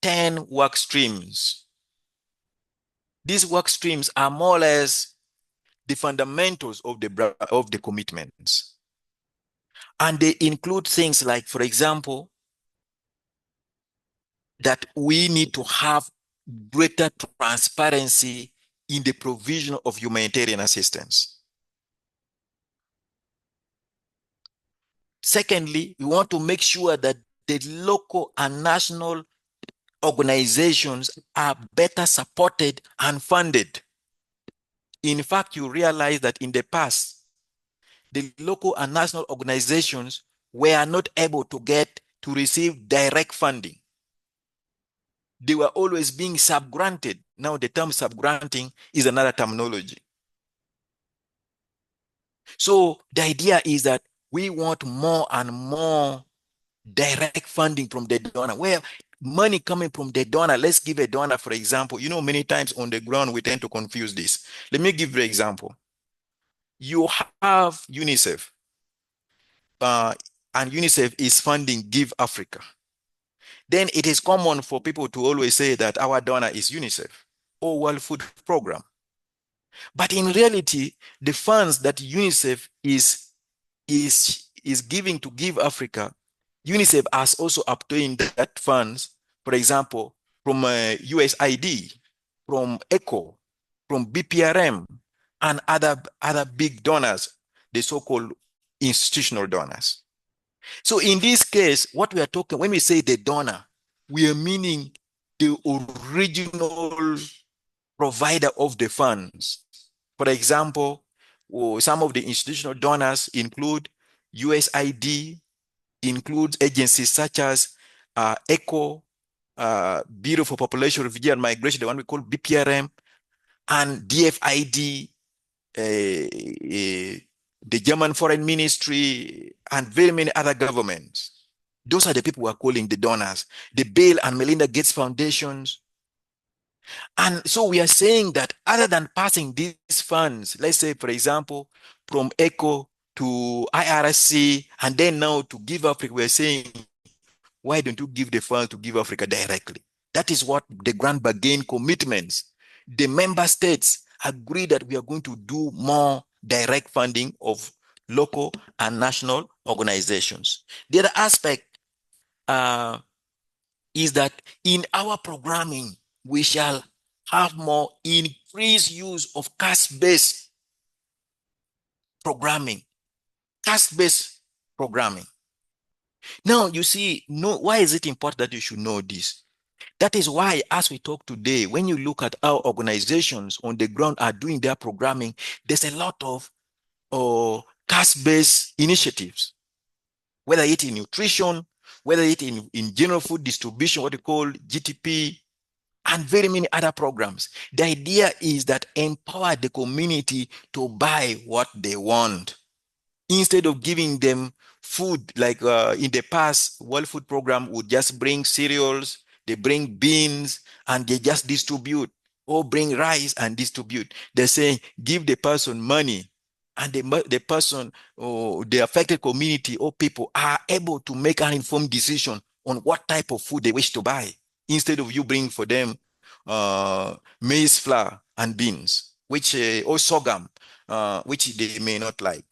[SPEAKER 11] 10 work streams. These work streams are more or less the fundamentals of the commitments. And they include things like, for example, that we need to have greater transparency in the provision of humanitarian assistance. Secondly, we want to make sure that the local and national organizations are better supported and funded. In fact, you realize that in the past, the local and national organizations were not able to receive direct funding. They were always being subgranted. Now the term subgranting is another terminology. So the idea is that we want more and more direct funding from the donor, where money coming from the donor. Let's give a donor, for example. Many times on the ground, we tend to confuse this. Let me give you an example. You have UNICEF, and UNICEF is funding Give Africa. Then it is common for people to always say that our donor is UNICEF or World Food Program. But in reality, the funds that UNICEF is giving to Give Africa, UNICEF has also obtained that funds, for example, from USAID, from ECHO, from BPRM, and other big donors, the so-called institutional donors. So in this case, what we are talking, when we say the donor, we are meaning the original provider of the funds. For example, some of the institutional donors include USAID, includes agencies such as ECHO, Bureau for Population, Refugee and Migration, the one we call BPRM, and DFID, the German Foreign Ministry, and very many other governments. Those are the people we are calling the donors, the Bill and Melinda Gates Foundations. And so we are saying that other than passing these funds, let's say, for example, from ECHO to IRC, and then now to Give Africa, we're saying, why don't you give the funds to Give Africa directly? That is what the Grand Bargain commitments. The member states agree that we are going to do more direct funding of local and national organizations. The other aspect is that in our programming, we shall have more increased use of cash-based programming. Cash-based programming. Now, you see, why is it important that you should know this? That is why, as we talk today, when you look at how organizations on the ground are doing their programming, there's a lot of cash-based initiatives, whether it in nutrition, whether it in general food distribution, what we call GTP, and very many other programs. The idea is that empower the community to buy what they want. Instead of giving them food, like in the past, World Food Program would just bring cereals, they bring beans, and they just distribute, or bring rice and distribute. They're saying, give the person money and the person or the affected community or people are able to make an informed decision on what type of food they wish to buy, instead of you bringing for them maize flour and beans, which or sorghum, which they may not like.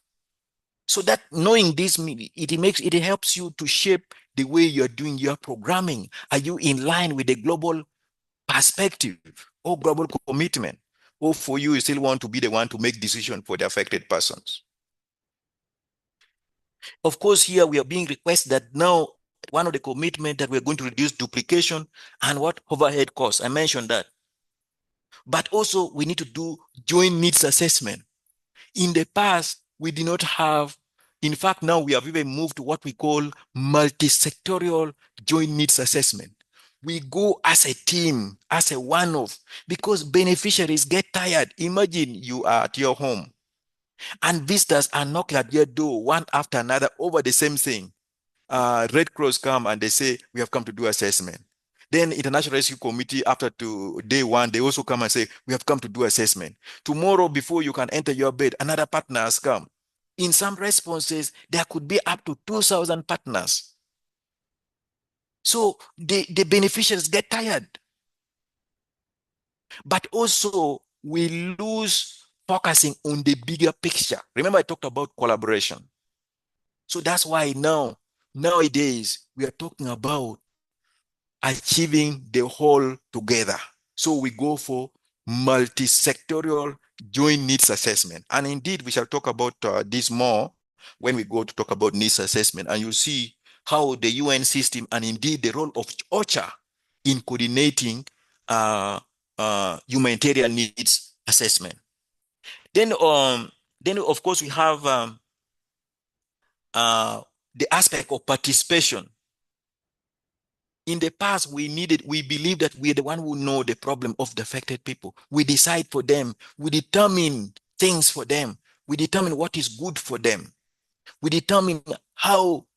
[SPEAKER 11] So that knowing this, it helps you to shape the way you're doing your programming. Are you in line with the global perspective or global commitment? Or for you still want to be the one to make decision for the affected persons? Of course, here we are being requested that now one of the commitment that we're going to reduce duplication and what overhead costs. I mentioned that. But also we need to do joint needs assessment. In the past, we did not have, in fact, now we have even moved to what we call multi-sectorial joint needs assessment. We go as a team, as a one-off, because beneficiaries get tired. Imagine you are at your home and visitors are knocking at your door one after another over the same thing. Red Cross come and they say, we have come to do assessment. Then International Rescue Committee, after day one, they also come and say, we have come to do assessment. Tomorrow, before you can enter your bed, another partner has come. In some responses, there could be up to 2,000 partners. So the beneficiaries get tired. But also, we lose focusing on the bigger picture. Remember, I talked about collaboration. So that's why nowadays, we are talking about achieving the whole together. So we go for multi-sectorial joint needs assessment. And indeed, we shall talk about this more when we go to talk about needs assessment. And you see how the UN system and indeed the role of OCHA in coordinating humanitarian needs assessment. Then of course, we have the aspect of participation. In the past, we believe that we're the one who know the problem of the affected people. We decide for them. We determine things for them. We determine what is good for them. We determine how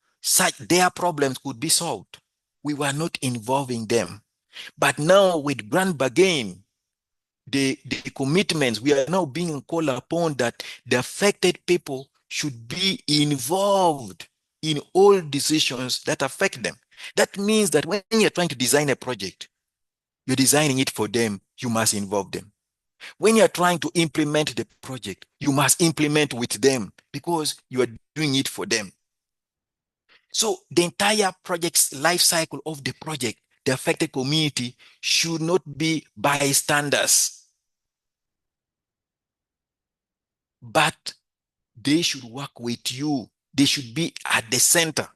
[SPEAKER 11] their problems could be solved. We were not involving them. But now with Grand Bargain, the commitments, we are now being called upon that the affected people should be involved in all decisions that affect them. That means that when you're trying to design a project, you're designing it for them, you must involve them. When you're trying to implement the project, you must implement with them because you are doing it for them. So the entire project's life cycle of the project, the affected community should not be bystanders, but they should work with you. They should be at the center.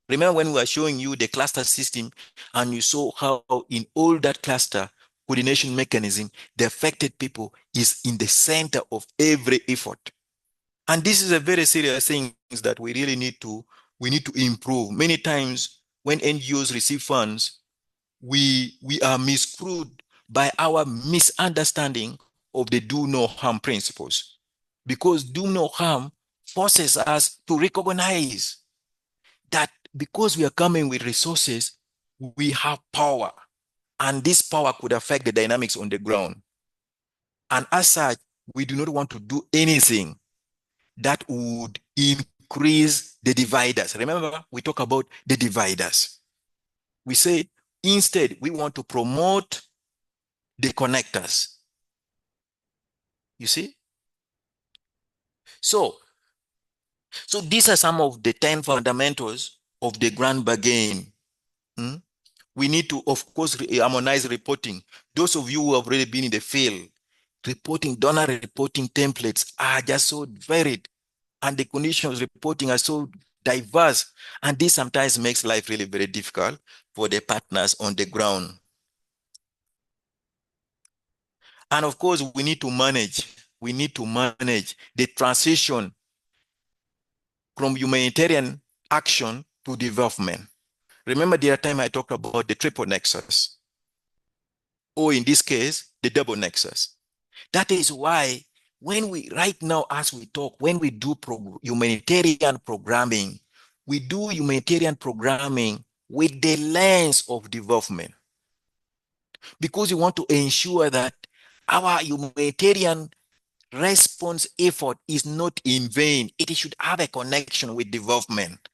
[SPEAKER 11] Remember when we were showing you the cluster system and you saw how in all that cluster coordination mechanism, the affected people is in the center of every effort. And this is a very serious thing that we really need to improve. Many times when NGOs receive funds, we are miscrewed by our misunderstanding of the do no harm principles. Because do no harm forces us to recognize that because we are coming with resources, we have power, and this power could affect the dynamics on the ground. And as such, we do not want to do anything that would increase the dividers. Remember, we talk about the dividers. We say, instead, we want to promote the connectors. You see? So these are some of the 10 fundamentals of the Grand Bargain. We need to, of course, harmonize reporting. Those of you who have already been in the field, donor reporting templates are just so varied, and the conditions reporting are so diverse. And this sometimes makes life really very difficult for the partners on the ground. And of course, we need to manage the transition from humanitarian action to development. Remember the other time I talked about the triple nexus, or in this case, the double nexus. That is why right now, as we talk, when we do humanitarian programming, we do humanitarian programming with the lens of development. Because we want to ensure that our humanitarian response effort is not in vain. It should have a connection with development.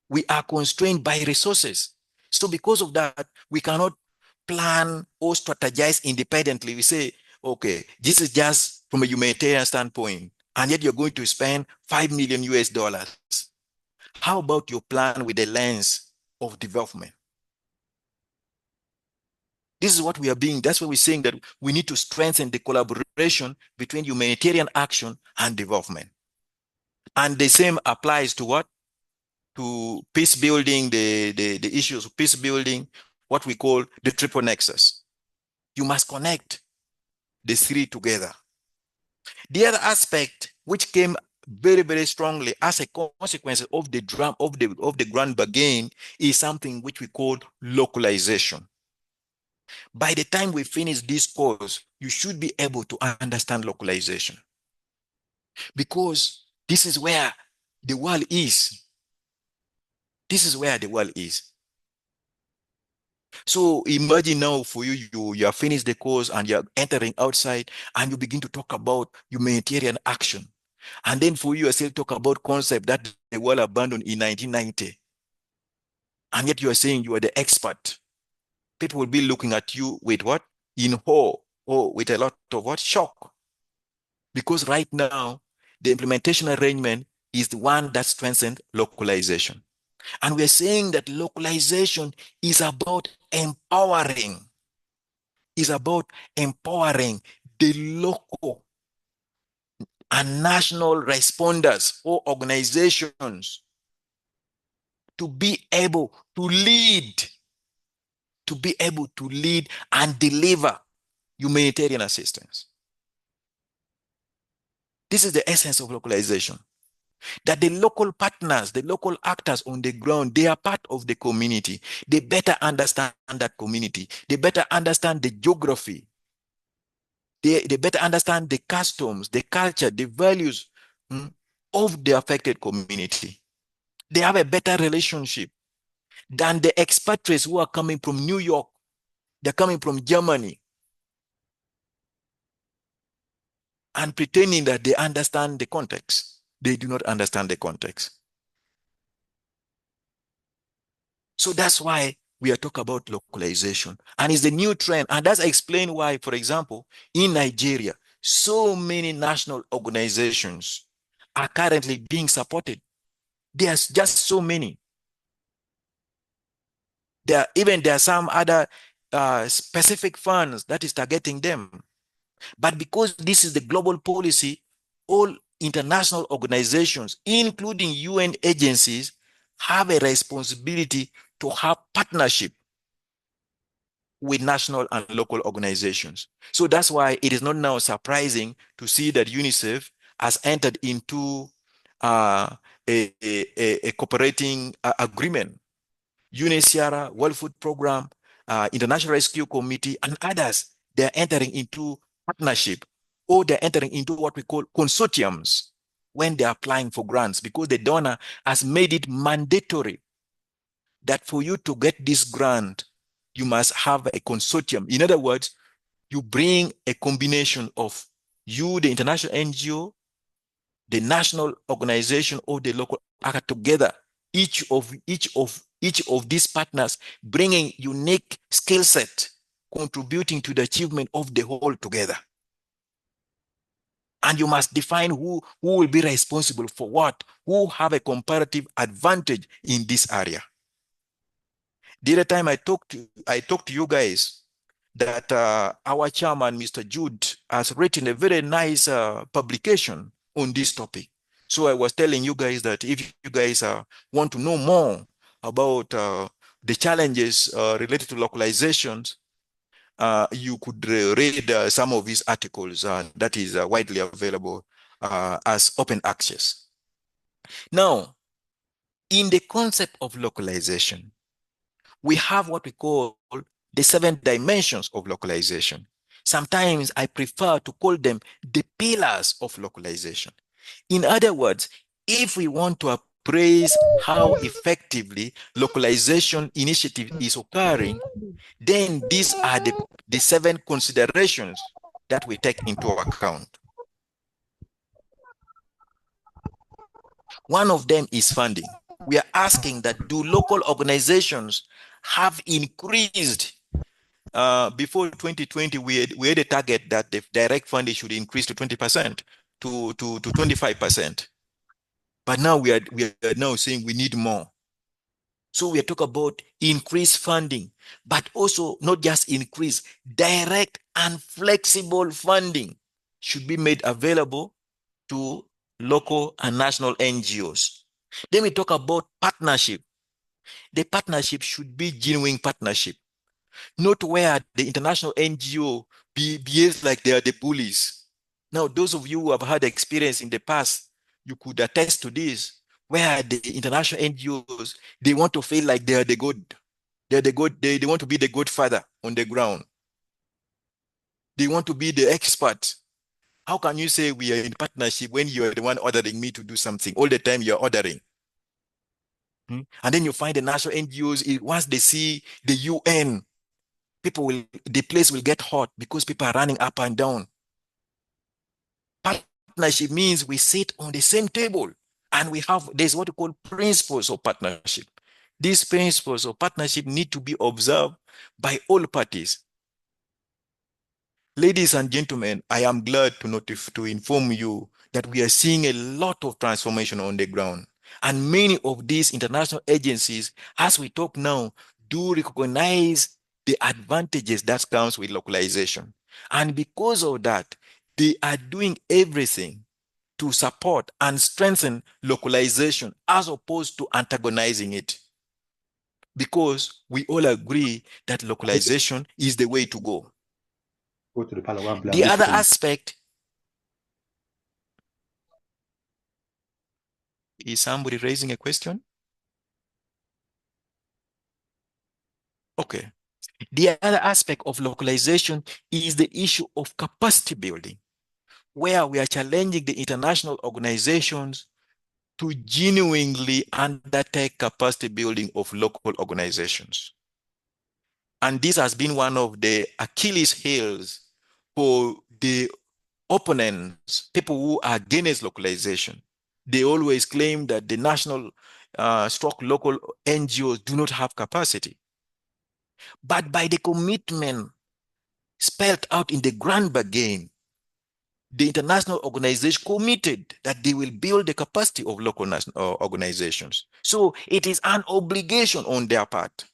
[SPEAKER 11] We are constrained by resources. So because of that, we cannot plan or strategize independently. We say, okay, this is just from a humanitarian standpoint, and yet you're going to spend 5 million US dollars. How about your plan with the lens of development? This is what we are being, that's why we're saying that we need to strengthen the collaboration between humanitarian action and development. And the same applies to what? To peace building, the issues of peace building, what we call the triple nexus. You must connect the three together. The other aspect which came very, very strongly as a consequence of the grand bargain is something which we call localization. By the time we finish this course, you should be able to understand localization, because this is where the world is. This is where the world is. So imagine now for you have finished the course and you're entering outside and you begin to talk about humanitarian action. And then for you still talk about concept that the world abandoned in 1990. And yet you are saying you are the expert. People will be looking at you with what? In awe, or with a lot of what? Shock. Because right now, the implementation arrangement is the one that strengthens localization. And we're saying that localization is about empowering, the local and national responders or organizations to be able to lead and deliver humanitarian assistance. This is the essence of localization. That the local partners, the local actors on the ground, they are part of the community. They better understand that community. They better understand the geography. They better understand the customs, the culture, the values of the affected community. They have a better relationship than the expatriates who are coming from New York. They're coming from Germany and pretending that they understand the context. They do not understand the context. So that's why we are talking about localization. And it's the new trend. And that's explained why, for example, in Nigeria, so many national organizations are currently being supported. There's just so many. There are some other specific funds that is targeting them. But because this is the global policy, all international organizations, including UN agencies, have a responsibility to have partnership with national and local organizations. So that's why it is not now surprising to see that UNICEF has entered into a cooperating agreement. UNHCR, World Food Program, International Rescue Committee, and others, they're entering into partnership, or they're entering into what we call consortiums when they're applying for grants, because the donor has made it mandatory that for you to get this grant, you must have a consortium. In other words, you bring a combination of you, the international NGO, the national organization, or the local actor together. Each of these partners bringing unique skill set, contributing to the achievement of the whole together. And you must define who will be responsible for what, who have a comparative advantage in this area. The other time I talked to you guys that our chairman, Mr. Jude, has written a very nice publication on this topic. So I was telling you guys that if you guys want to know more about the challenges related to localizations, you could read some of his articles that is widely available as open access. Now, in the concept of localization, we have what we call the 7 dimensions of localization. Sometimes I prefer to call them the pillars of localization. In other words, if we want to appraise how effectively localization initiative is occurring, then these are the 7 considerations that we take into account. One of them is funding. We are asking that do local organizations have increased before 2020, we had a target that the direct funding should increase to 20% to 25%. But now we are now saying we need more. So we are talking about increased funding, but also not just increase, direct and flexible funding should be made available to local and national NGOs. Then we talk about partnership. The partnership should be genuine partnership, not where the international NGO behaves like they are the bullies. Now, those of you who have had experience in the past, you could attest to this, where the international NGOs, they want to feel like they are the good. They're the good, they want to be the good father on the ground. They want to be the expert. How can you say we are in partnership when you're the one ordering me to do something? All the time you're ordering. And then you find the national NGOs, once they see the UN, the place will get hot because people are running up and down. Partnership means we sit on the same table and there's what we call principles of partnership. These principles of partnership need to be observed by all parties. Ladies and gentlemen, I am glad to inform you that we are seeing a lot of transformation on the ground. And many of these international agencies, as we talk now, do recognize the advantages that comes with localization. And because of that, they are doing everything to support and strengthen localization as opposed to antagonizing it. Because we all agree that localization is the way to go.
[SPEAKER 12] Go to the Palawan
[SPEAKER 11] The other aspect is somebody raising a question? Okay. The other aspect of localization is the issue of capacity building, where we are challenging the international organizations to genuinely undertake capacity building of local organizations. And this has been one of the Achilles heels for the opponents, people who are against localization. They always claim that the national local NGOs do not have capacity. But by the commitment spelled out in the grand bargain, the international organization committed that they will build the capacity of local national organizations. So it is an obligation on their part.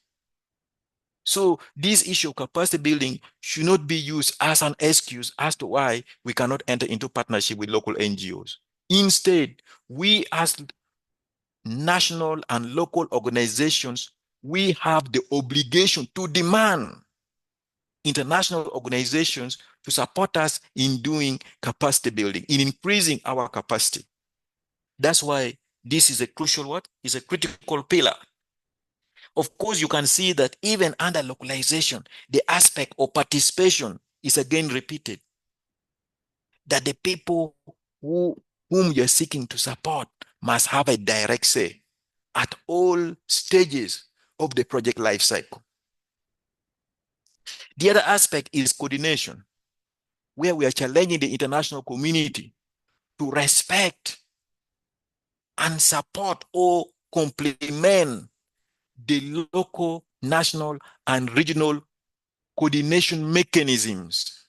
[SPEAKER 11] So this issue of capacity building should not be used as an excuse as to why we cannot enter into partnership with local NGOs. Instead, we as national and local organizations, we have the obligation to demand international organizations to support us in doing capacity building, in increasing our capacity. That's why this is a crucial is a critical pillar. Of course, you can see that even under localization, the aspect of participation is again repeated. That the people whom you're seeking to support must have a direct say at all stages of the project life cycle. The other aspect is coordination, where we are challenging the international community to respect and support or complement the local, national, and regional coordination mechanisms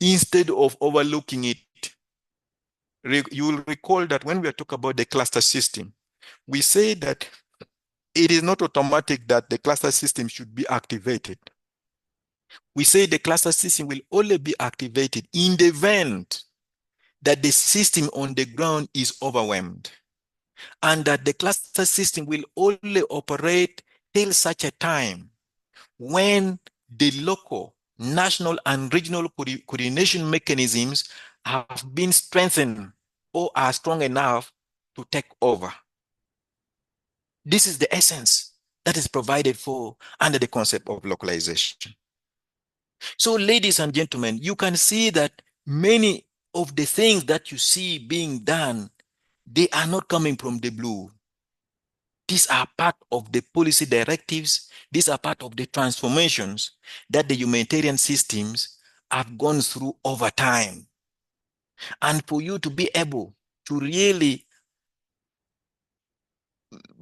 [SPEAKER 11] instead of overlooking it. You will recall that when we are talking about the cluster system, we say that it is not automatic that the cluster system should be activated. We say the cluster system will only be activated in the event that the system on the ground is overwhelmed, and that the cluster system will only operate till such a time when the local, national, and regional coordination mechanisms have been strengthened or are strong enough to take over. This is the essence that is provided for under the concept of localization. So, ladies and gentlemen, you can see that many of the things that you see being done, they are not coming from the blue. These are part of the policy directives. These are part of the transformations that the humanitarian systems have gone through over time. And for you to be able to really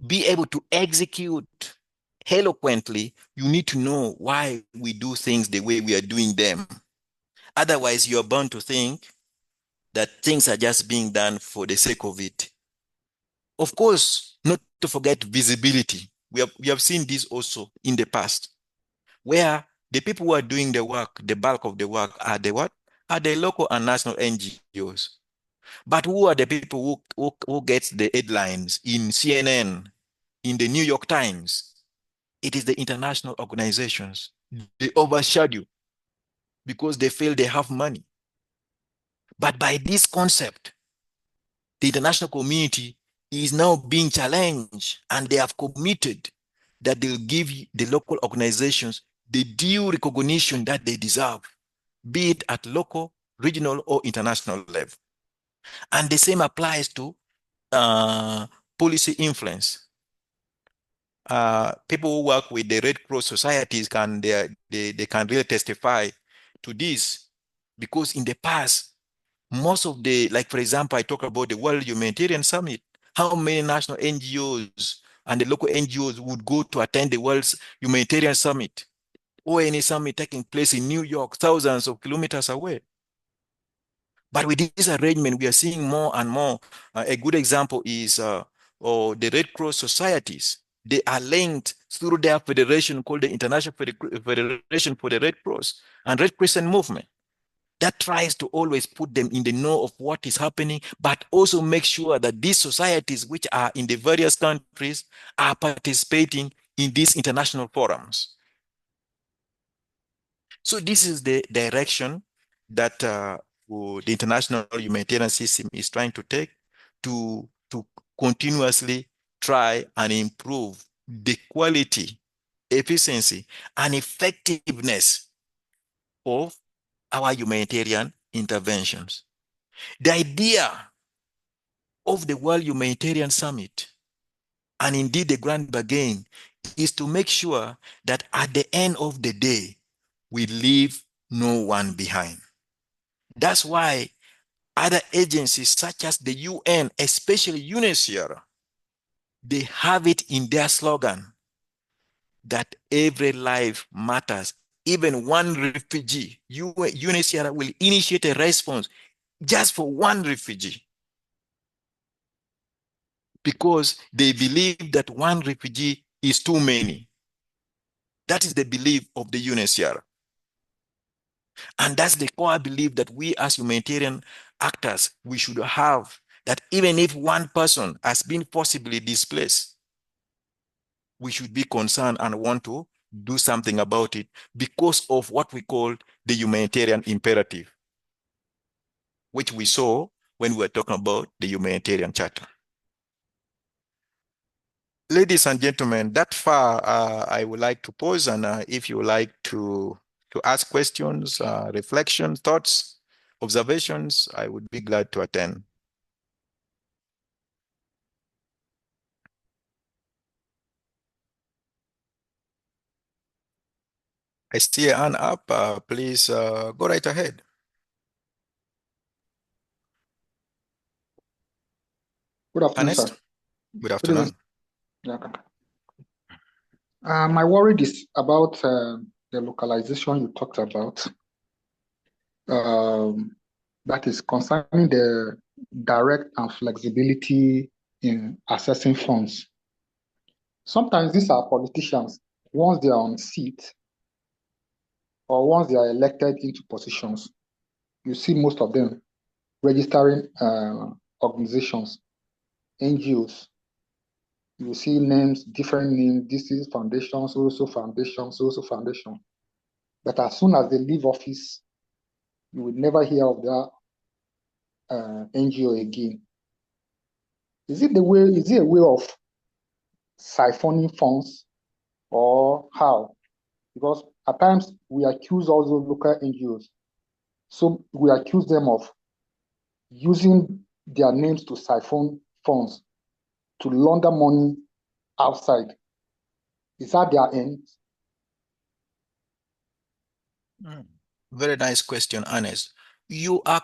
[SPEAKER 11] be able to execute eloquently, you need to know why we do things the way we are doing them. Otherwise, you're bound to think that things are just being done for the sake of it. Of course, not to forget visibility. We have seen this also in the past, where the people who are doing the work, the bulk of the work, are the what? Are the local and national NGOs. But who are the people who get the headlines in CNN, in the New York Times? It is the international organizations. They overshadow because they feel they have money. But by this concept, the international community is now being challenged, and they have committed that they'll give the local organizations the due recognition that they deserve, be it at local, regional, or international level. And the same applies to policy influence. People who work with the Red Cross societies they can really testify to this, because in the past, most of the, like for example, I talk about the World Humanitarian Summit. How many national NGOs and the local NGOs would go to attend the World Humanitarian Summit, or any summit taking place in New York, thousands of kilometers away? But with this arrangement, we are seeing more and more. A good example is the Red Cross societies. They are linked through their federation called the International Federation for the Red Cross and Red Crescent Movement. That tries to always put them in the know of what is happening, but also make sure that these societies, which are in the various countries, are participating in these international forums. So this is the direction that the international humanitarian system is trying to take, to continuously try and improve the quality, efficiency, and effectiveness of our humanitarian interventions. The idea of the World Humanitarian Summit, and indeed the Grand Bargain, is to make sure that at the end of the day, we leave no one behind. That's why other agencies such as the UN, especially UNHCR, they have it in their slogan that every life matters. Even one refugee, UNHCR will initiate a response just for one refugee, because they believe that one refugee is too many. That is the belief of the UNHCR. And that's the core belief that we as humanitarian actors, we should have, that even if one person has been forcibly displaced, we should be concerned and want to do something about it because of what we call the humanitarian imperative, which we saw when we were talking about the humanitarian charter. Ladies and gentlemen, that far I would like to pause, and if you would like to ask questions, reflections, thoughts, observations, I would be glad to attend. I see a hand up. Please go right ahead.
[SPEAKER 13] Good afternoon,
[SPEAKER 11] Ernest?
[SPEAKER 13] sir.
[SPEAKER 11] Good afternoon.
[SPEAKER 13] Yeah. My worry is about the localization you talked about. That is concerning the direct and flexibility in accessing funds. Sometimes these are politicians, once they are on seat or once they are elected into positions, you see most of them registering organizations, NGOs. You see names, different names, this is foundation, so foundation, so foundation. But as soon as they leave office, you will never hear of that NGO again. Is it a way of siphoning funds, or how? Because at times we accuse also local NGOs. So we accuse them of using their names to siphon funds, to launder money outside. Is that their end?
[SPEAKER 11] Very nice question, Ernest. You are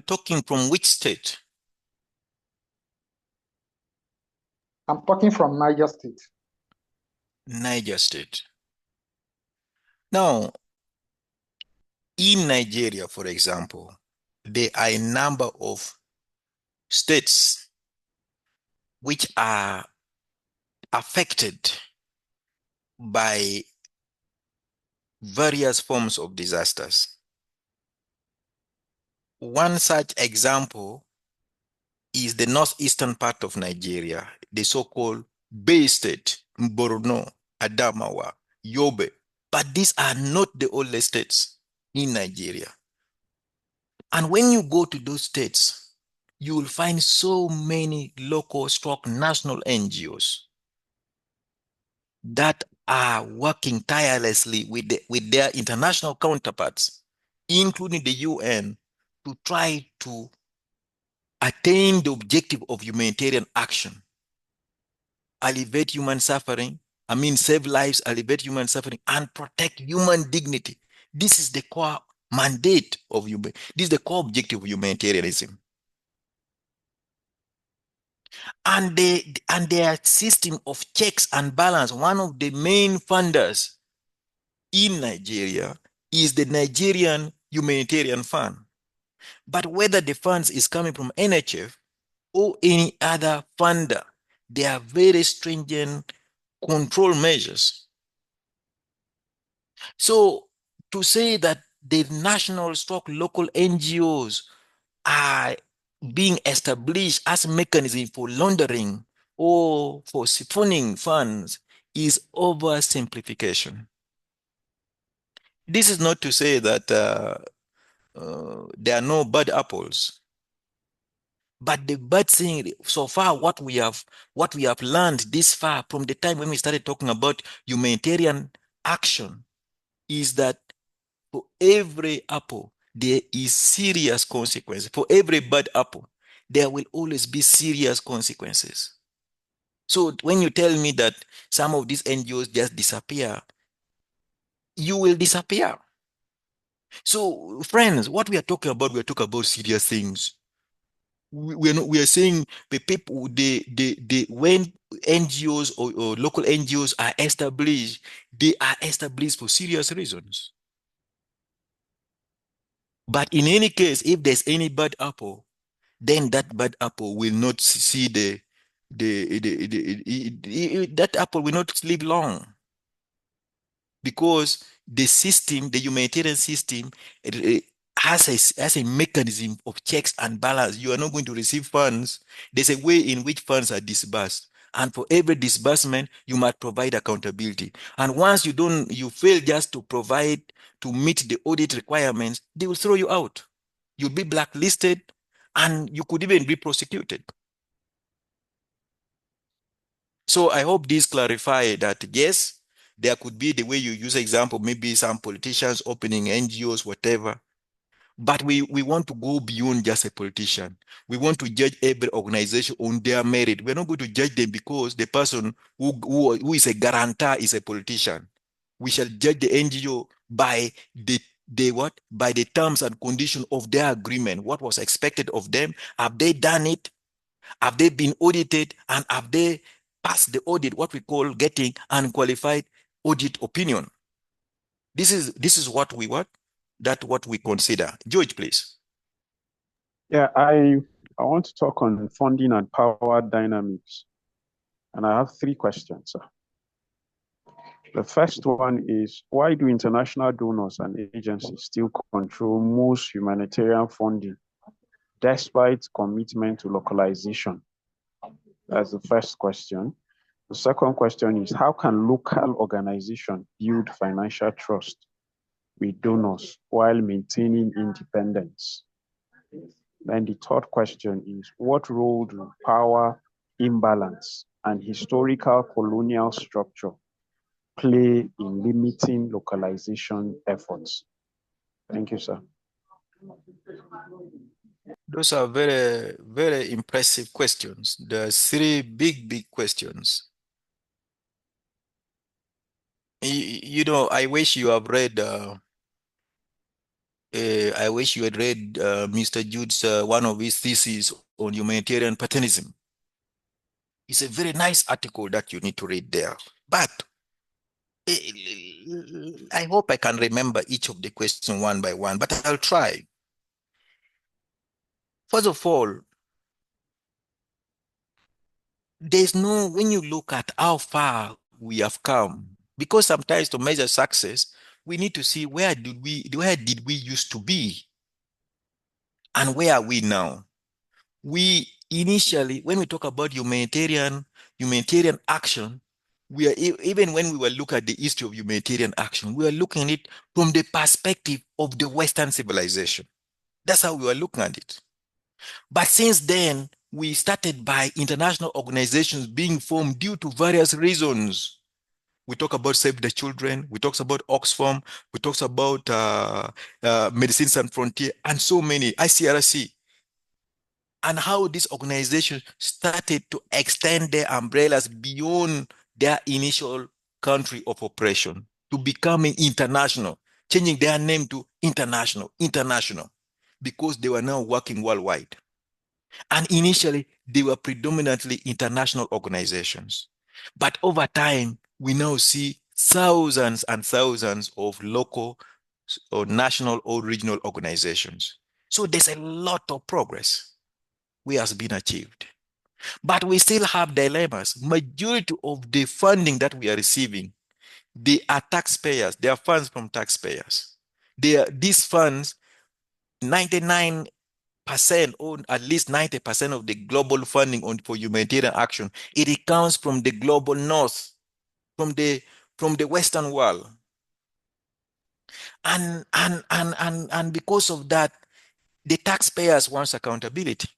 [SPEAKER 11] talking from which state?
[SPEAKER 13] I'm talking from Niger State.
[SPEAKER 11] Niger State. Now, in Nigeria, for example, there are a number of states which are affected by various forms of disasters. One such example is the northeastern part of Nigeria, the so-called Bay State, Borno, Adamawa, Yobe. But these are not the only states in Nigeria. And when you go to those states, you will find so many local stroke national NGOs that are working tirelessly with their international counterparts, including the UN, to try to attain the objective of humanitarian action, alleviate human suffering, save lives, alleviate human suffering, and protect human dignity. This is the core mandate of human, this is the core objective of humanitarianism. And their system of checks and balance, one of the main funders in Nigeria is the Nigerian Humanitarian Fund. But whether the funds is coming from NHF or any other funder, there are very stringent control measures. So to say that the national stroke local NGOs are being established as mechanism for laundering or for siphoning funds is oversimplification. This is not to say that there are no bad apples. But the bad thing so far, what we have learned this far from the time when we started talking about humanitarian action is that for every apple, there is serious consequences. For every bad apple, there will always be serious consequences. So when you tell me that some of these NGOs just disappear, you will disappear. So friends, what we are talking about serious things. We are saying the people, when NGOs or local NGOs are established, they are established for serious reasons. But in any case, if there's any bad apple, then that bad apple will not see that apple will not live long, because the system, the humanitarian system, has a mechanism of checks and balance. You are not going to receive funds. There's a way in which funds are disbursed. And for every disbursement, you must provide accountability. And once you fail just to provide, to meet the audit requirements, they will throw you out. You'll be blacklisted and you could even be prosecuted. So I hope this clarify that, yes, there could be the way you use example, maybe some politicians opening NGOs, whatever. But we want to go beyond just a politician. We want to judge every organization on their merit. We're not going to judge them because the person who is a guarantor is a politician. We shall judge the NGO by by the terms and conditions of their agreement. What was expected of them? Have they done it? Have they been audited? And have they passed the audit, what we call getting unqualified audit opinion? This is what we consider. George, please.
[SPEAKER 7] Yeah, I want to talk on funding and power dynamics. And I have 3 questions, sir. The first one is, why do international donors and agencies still control most humanitarian funding despite commitment to localization? That's the first question. The second question is, how can local organizations build financial trust with donors while maintaining independence? Then the third question is, what role do power imbalance and historical colonial structure play in limiting localization efforts? Thank you, sir.
[SPEAKER 11] Those are very, very impressive questions. There are 3 big questions. I wish you have read I wish you had read Mr. Jude's one of his theses on humanitarian patternism. It's a very nice article that you need to read there. But I hope I can remember each of the questions one by one, but I'll try. First of all, when you look at how far we have come, because sometimes to measure success, we need to see where did we used to be and where are we now? We initially, when we talk about humanitarian action, we are even when we were looking at the history of humanitarian action, we are looking at it from the perspective of the Western civilization. That's how we were looking at it. But since then, we started by international organizations being formed due to various reasons. We talk about Save the Children, we talk about Oxfam, we talk about Medicine Sans Frontier, and so many, ICRC, and how these organizations started to extend their umbrellas beyond their initial country of operation to becoming international, changing their name to international, because they were now working worldwide. And initially, they were predominantly international organizations. But over time, we now see thousands and thousands of local or national or regional organizations. So there's a lot of progress we has been achieved. But we still have dilemmas. Majority of the funding that we are receiving, they are taxpayers. They are funds from taxpayers. These funds, 99% or at least 90% of the global funding for humanitarian action, it comes from the global north, from the Western world. And because of that, the taxpayers want accountability.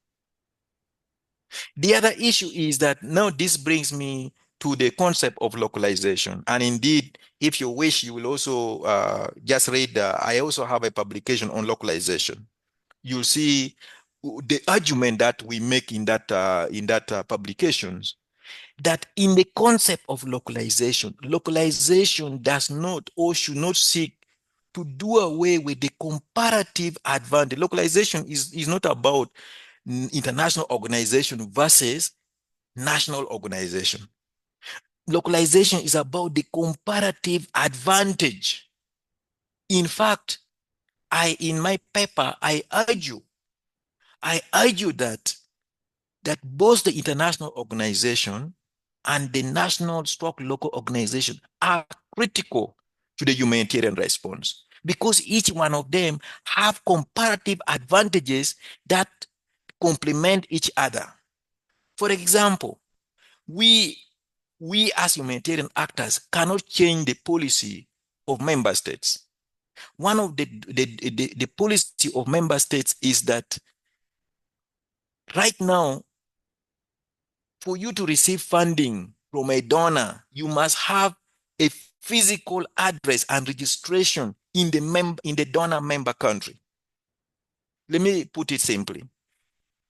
[SPEAKER 11] The other issue is that now this brings me to the concept of localization. And indeed, if you wish, you will also just read, I also have a publication on localization. You'll see the argument that we make in that publications, that in the concept of localization does not or should not seek to do away with the comparative advantage. Localization is not about international organization versus national organization. Localization is about the comparative advantage. In fact, in my paper, I argue that both the international organization and the national local organization are critical to the humanitarian response, because each one of them have comparative advantages that complement each other. For example, we as humanitarian actors cannot change the policy of member states. One of the policy of member states is that right now, for you to receive funding from a donor, you must have a physical address and registration in the donor member country. Let me put it simply.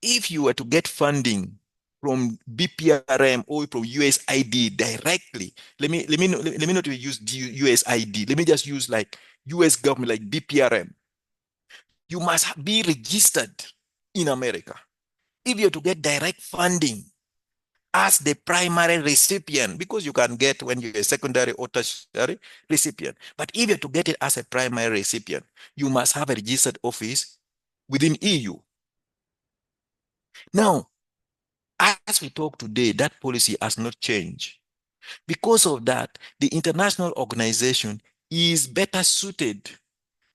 [SPEAKER 11] If you were to get funding from BPRM or from USAID directly, let me not use USAID. Let me just use like US government, like BPRM. You must be registered in America. If you're to get direct funding as the primary recipient, because you can get when you're a secondary or tertiary recipient. But if you're to get it as a primary recipient, you must have a registered office within EU. Now, as we talk today, that policy has not changed. Because of that, the international organization is better suited,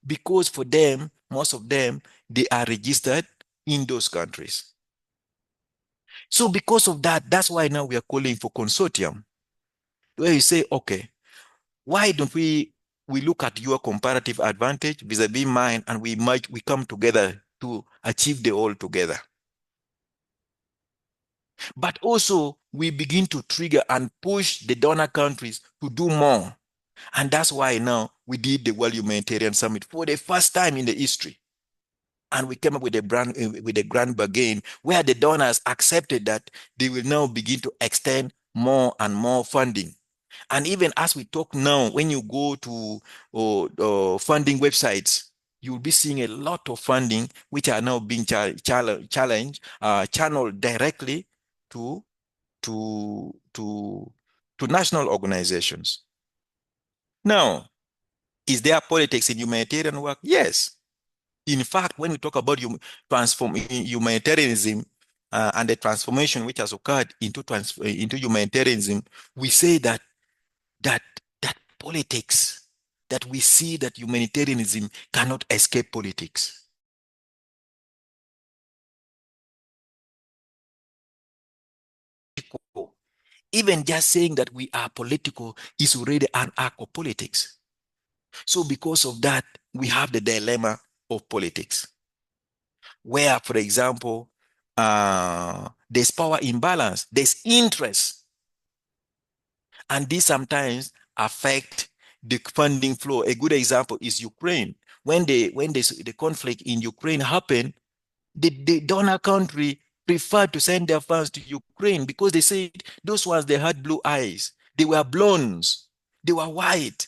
[SPEAKER 11] because for them, most of them, they are registered in those countries. So because of that, that's why now we are calling for consortium, where you say, okay, why don't we look at your comparative advantage vis-a-vis mine, and we come together to achieve the all together. But also, we begin to trigger and push the donor countries to do more. And that's why now we did the World Humanitarian Summit for the first time in the history. And we came up with a grand bargain where the donors accepted that they will now begin to extend more and more funding. And even as we talk now, when you go to funding websites, you'll be seeing a lot of funding which are now being channeled directly to to national organizations. Now, is there politics in humanitarian work? Yes. In fact, when we talk about humanitarianism and the transformation which has occurred into humanitarianism, we say that that politics, that we see that humanitarianism cannot escape politics. Even just saying that we are political is already an act of politics. So because of that, we have the dilemma of politics, where, for example, there's power imbalance, there's interest, and this sometimes affect the funding flow. A good example is Ukraine. When the conflict in Ukraine happened, the donor country preferred to send their funds to Ukraine because they said those ones, they had blue eyes, they were blondes, they were white.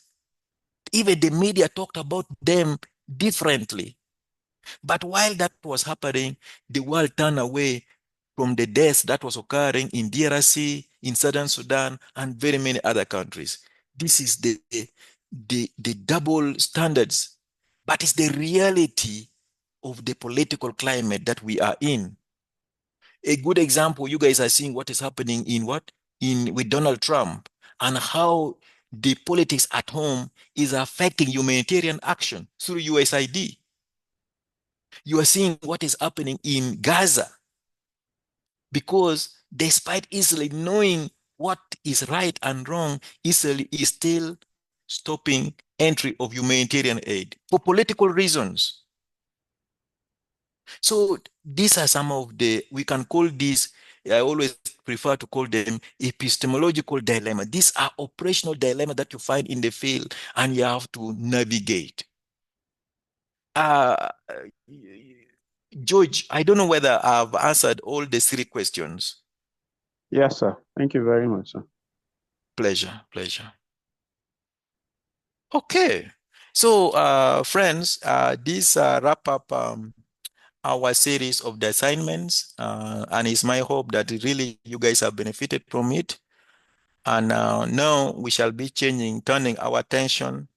[SPEAKER 11] Even the media talked about them differently. But while that was happening, the world turned away from the deaths that was occurring in DRC, in Southern Sudan, and very many other countries. This is the double standards, but it's the reality of the political climate that we are in. A good example, you guys are seeing what is happening with Donald Trump, and how the politics at home is affecting humanitarian action through USAID. You are seeing what is happening in Gaza, because despite Israel knowing what is right and wrong, Israel is still stopping entry of humanitarian aid for political reasons. So these are some of we can call these, I always prefer to call them epistemological dilemma. These are operational dilemma that you find in the field and you have to navigate. George, I don't know whether I've answered all the 3 questions.
[SPEAKER 7] Yes, sir. Thank you very much, sir.
[SPEAKER 11] Pleasure. Okay. So, friends, this wrap up our series of the assignments, and it's my hope that really you guys have benefited from it. And now we shall be turning our attention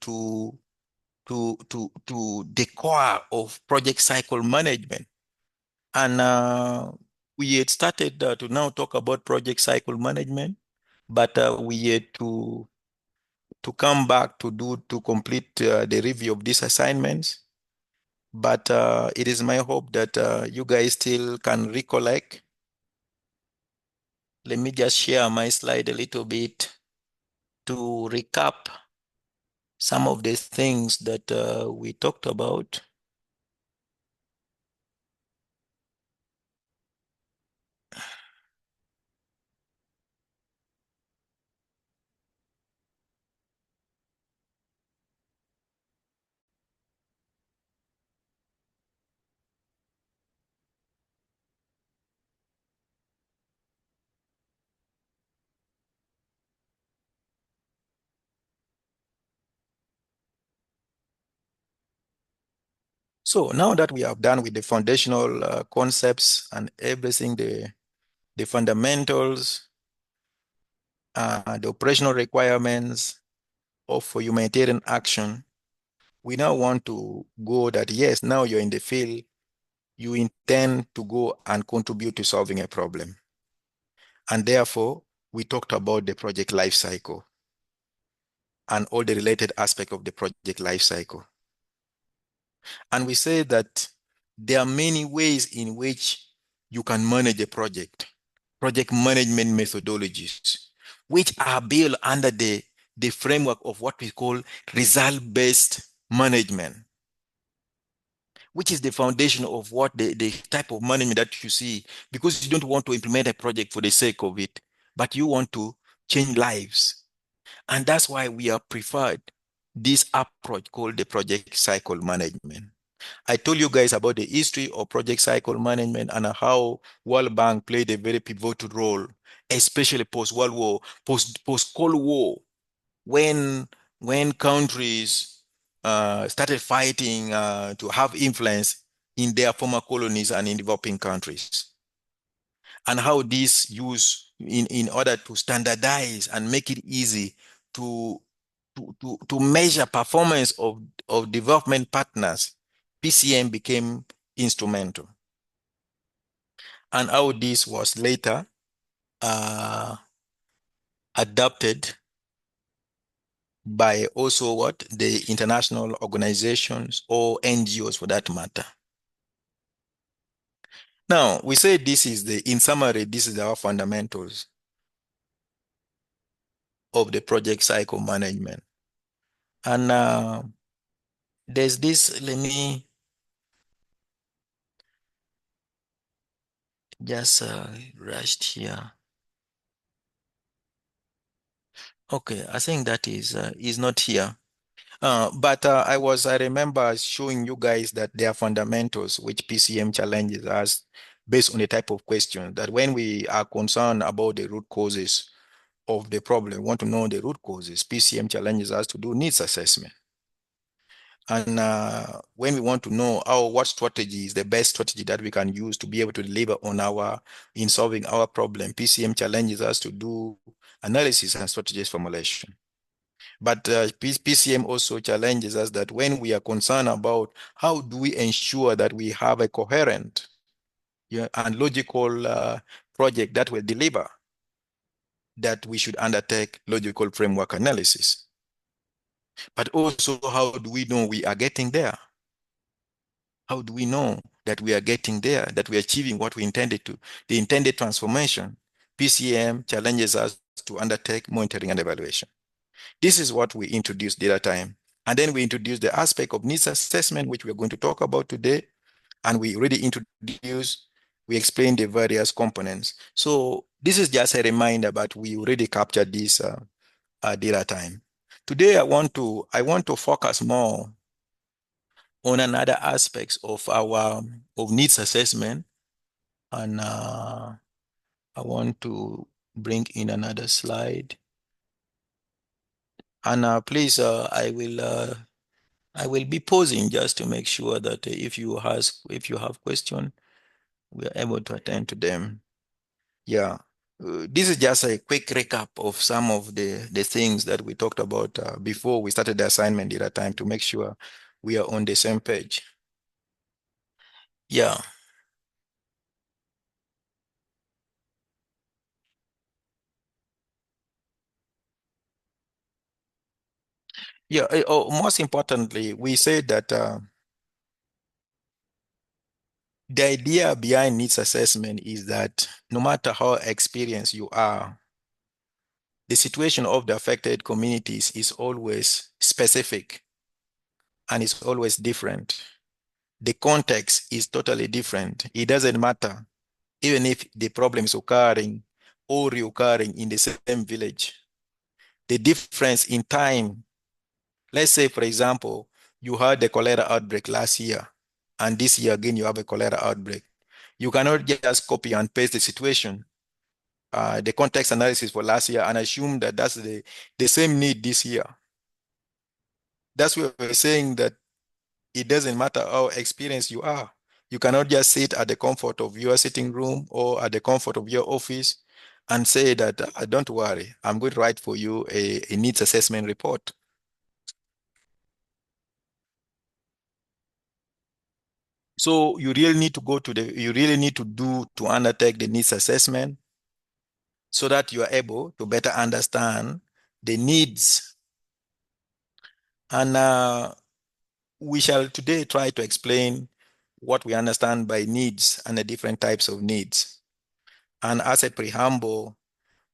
[SPEAKER 11] to the core of project cycle management. And we had started to now talk about project cycle management, but we had to come back to complete the review of these assignments. But it is my hope that you guys still can recollect. Let me just share my slide a little bit to recap some of the things that we talked about. So now that we have done with the foundational concepts and everything, the fundamentals, the operational requirements of humanitarian action, we now want to go that, yes, now you're in the field, you intend to go and contribute to solving a problem. And therefore, we talked about the project life cycle and all the related aspects of the project life cycle. And we say that there are many ways in which you can manage a project management methodologies, which are built under the framework of what we call result-based management, which is the foundation of what the type of management that you see, because you don't want to implement a project for the sake of it, but you want to change lives. And that's why we have preferred this approach called the project cycle management. I told you guys about the history of project cycle management and how World Bank played a very pivotal role, especially post-World War, post-Cold War, when countries started fighting to have influence in their former colonies and in developing countries, and how this use in order to standardize and make it easy to measure performance of development partners, PCM became instrumental. And how this was later adopted by also what? The international organizations or NGOs for that matter. Now, we say this is in summary, this is our fundamentals of the project cycle management. And there's this, let me just rushed here. Okay, I think that is not here. But I remember showing you guys that there are fundamentals which PCM challenges us based on the type of question that when we are concerned about the root causes of the problem, want to know the root causes, PCM challenges us to do needs assessment. And when we want to know what strategy is the best strategy that we can use to be able to deliver in solving our problem, PCM challenges us to do analysis and strategies formulation. But PCM also challenges us that when we are concerned about how do we ensure that we have a coherent and logical project that will deliver, that we should undertake logical framework analysis. But also, how do we know we are getting there? How do we know that we are getting there, that we are achieving what we intended to, the intended transformation? PCM challenges us to undertake monitoring and evaluation. This is what we introduced the other time. And then we introduced the aspect of needs assessment, which we're going to talk about today. And we already we explained the various components. So this is just a reminder, but we already captured this the other time. Today, I want to focus more on another aspects of our needs assessment. And I want to bring in another slide. And please, I will be pausing just to make sure that if you have questions, we are able to attend to them. Yeah, this is just a quick recap of some of the things that we talked about before we started the assignment the other time to make sure we are on the same page. Yeah. Yeah, most importantly, we said that the idea behind needs assessment is that no matter how experienced you are, the situation of the affected communities is always specific and it's always different. The context is totally different. It doesn't matter, even if the problem is occurring or reoccurring in the same village. The difference in time, let's say, for example, you had the cholera outbreak last year, and this year again you have a cholera outbreak. You cannot just copy and paste the situation, the context analysis for last year, and assume that that's the same need this year. That's why we're saying that it doesn't matter how experienced you are. You cannot just sit at the comfort of your sitting room or at the comfort of your office and say that, don't worry, I'm going to write for you a needs assessment report. So you really need to undertake the needs assessment so that you are able to better understand the needs. And we shall today try to explain what we understand by needs and the different types of needs. And as a preamble,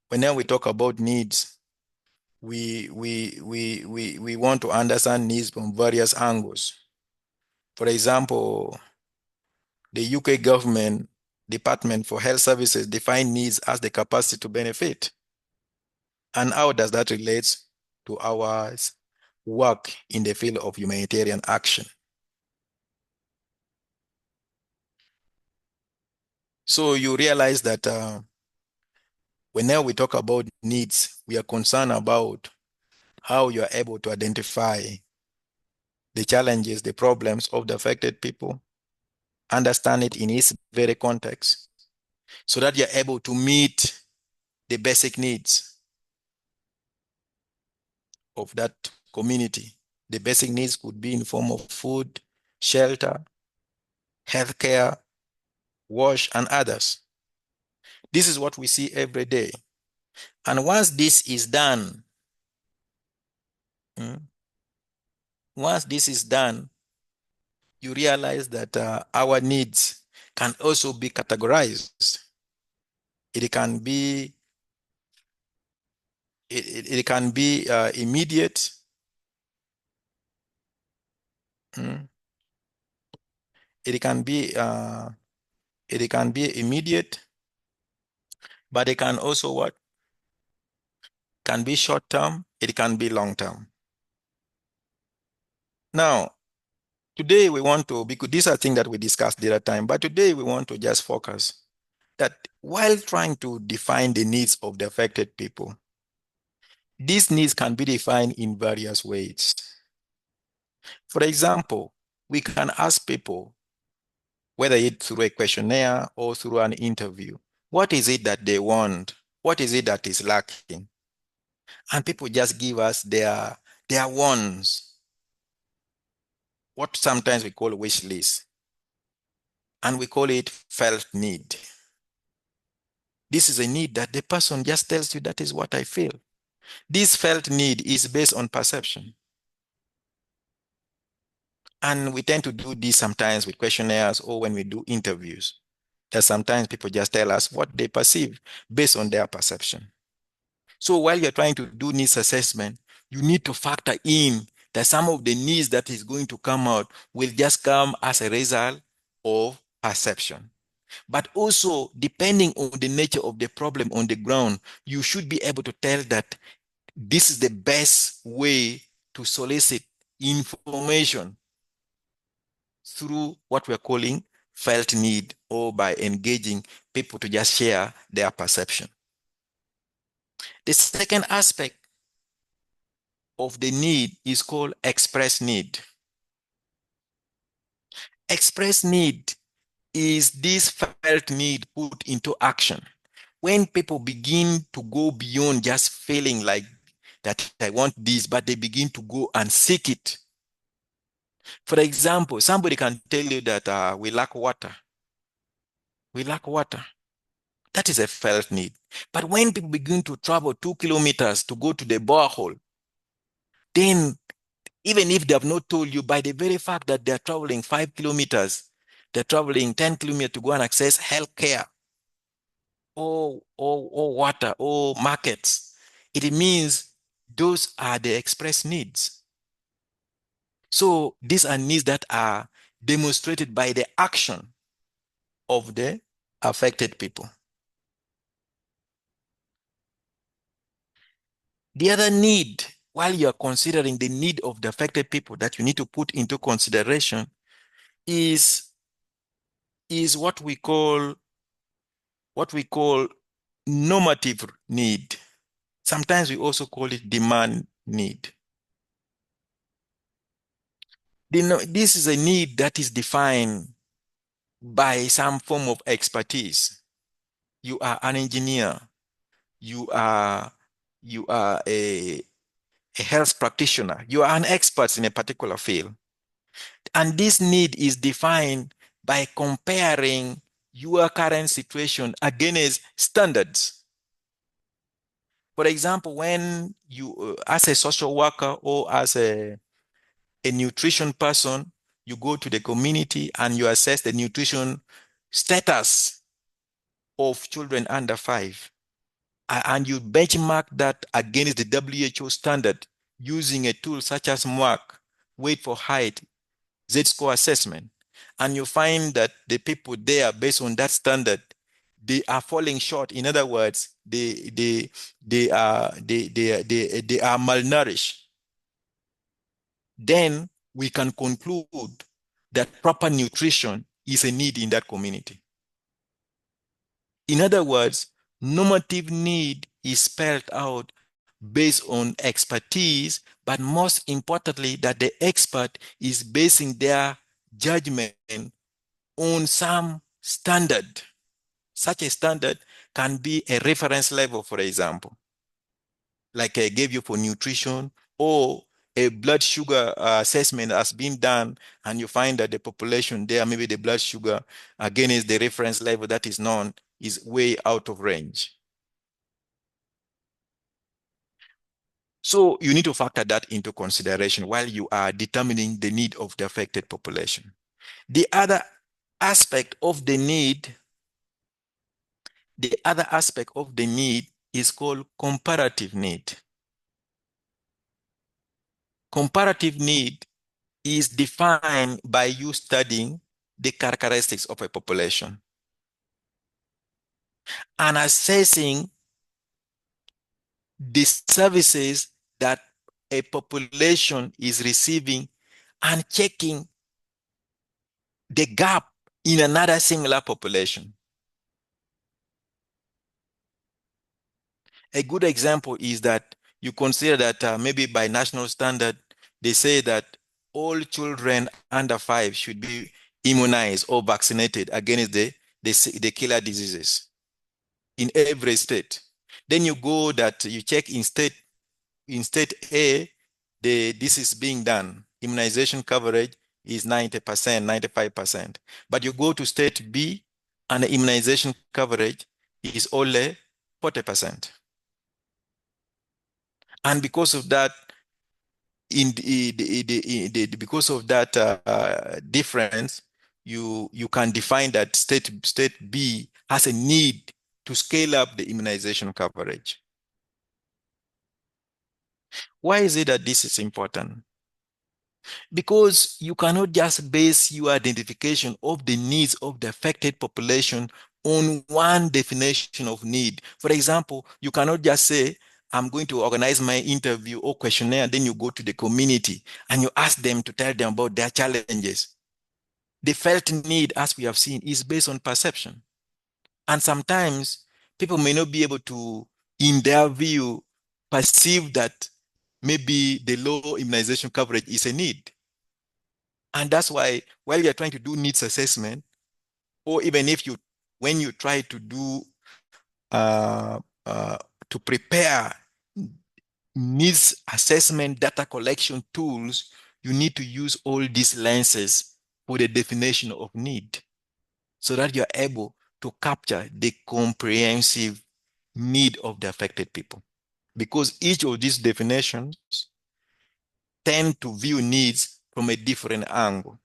[SPEAKER 11] whenever we talk about needs, we want to understand needs from various angles. For example, the UK government Department for Health Services define needs as the capacity to benefit. And how does that relate to our work in the field of humanitarian action? So you realize that whenever we talk about needs, we are concerned about how you are able to identify the challenges, the problems of the affected people, understand it in its very context, so that you're able to meet the basic needs of that community. The basic needs could be in form of food, shelter, healthcare, wash, and others. This is what we see every day. And once this is done, once this is done, you realize that our needs can also be categorized. It can be it can be immediate. It can be immediate, but it can also what? Can be short term. It can be long term. Now, today we want to, because these are things that we discussed the other time, but today we want to just focus that while trying to define the needs of the affected people, these needs can be defined in various ways. For example, we can ask people, whether it's through a questionnaire or through an interview, what is it that they want? What is it that is lacking? And people just give us their wants, what sometimes we call wish list, and we call it felt need. This is a need that the person just tells you, that is what I feel. This felt need is based on perception. And we tend to do this sometimes with questionnaires or when we do interviews, that sometimes people just tell us what they perceive based on their perception. So while you're trying to do needs assessment, you need to factor in that some of the needs that is going to come out will just come as a result of perception. But also, depending on the nature of the problem on the ground, you should be able to tell that this is the best way to solicit information through what we're calling felt need, or by engaging people to just share their perception. The second aspect of the need is called express need. Express need is this felt need put into action. When people begin to go beyond just feeling like that I want this, but they begin to go and seek it. For example, somebody can tell you that we lack water. We lack water. That is a felt need. But when people begin to travel 2 kilometers to go to the borehole, then even if they have not told you, by the very fact that they're traveling 5 kilometers, they're traveling 10 kilometers to go and access healthcare or water or markets, it means those are the express needs. So these are needs that are demonstrated by the action of the affected people. The other need, while you are considering the need of the affected people that you need to put into consideration, is what we call normative need. Sometimes we also call it demand need. This is a need that is defined by some form of expertise. You are an engineer. You are a health practitioner. You are an expert in a particular field. And this need is defined by comparing your current situation against standards. For example, when you, as a social worker or as a nutrition person, you go to the community and you assess the nutrition status of children under 5. And you benchmark that against the WHO standard using a tool such as MWAC, weight for height, Z-score assessment. And you find that the people there, based on that standard, they are falling short. In other words, they are malnourished. Then we can conclude that proper nutrition is a need in that community. In other words, normative need is spelled out based on expertise, but most importantly, that the expert is basing their judgment on some standard. Such a standard can be a reference level, for example, like I gave you for nutrition, or a blood sugar assessment has been done, and you find that the population there, maybe the blood sugar against the reference level that is known is way out of range. So you need to factor that into consideration while you are determining the need of the affected population. The other aspect of the need is called comparative need. Comparative need is defined by you studying the characteristics of a population and assessing the services that a population is receiving and checking the gap in another similar population. A good example is that you consider that maybe by national standard, they say that all children under 5 should be immunized or vaccinated against the killer diseases in every state. Then you go that you check in state A, this is being done. Immunization coverage is 90%, 95%. But you go to state B and the immunization coverage is only 40%. And because of that, because of that difference, you can define that state B has a need to scale up the immunization coverage. Why is it that this is important? Because you cannot just base your identification of the needs of the affected population on one definition of need. For example, you cannot just say, I'm going to organize my interview or questionnaire, then you go to the community and you ask them to tell them about their challenges. The felt need, as we have seen, is based on perception. And sometimes people may not be able to, in their view, perceive that maybe the low immunization coverage is a need. And that's why while you're trying to do needs assessment, or even when you try to do, to prepare needs assessment data collection tools, you need to use all these lenses for the definition of need so that you're able to capture the comprehensive need of the affected people. Because each of these definitions tend to view needs from a different angle.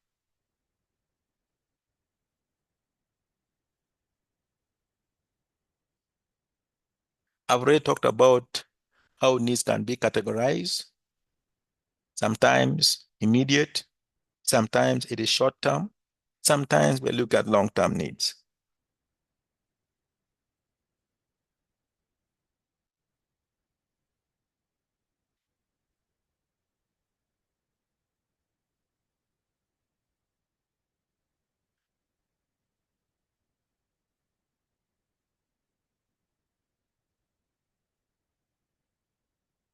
[SPEAKER 11] I've already talked about how needs can be categorized. Sometimes immediate, sometimes it is short-term, sometimes we look at long-term needs.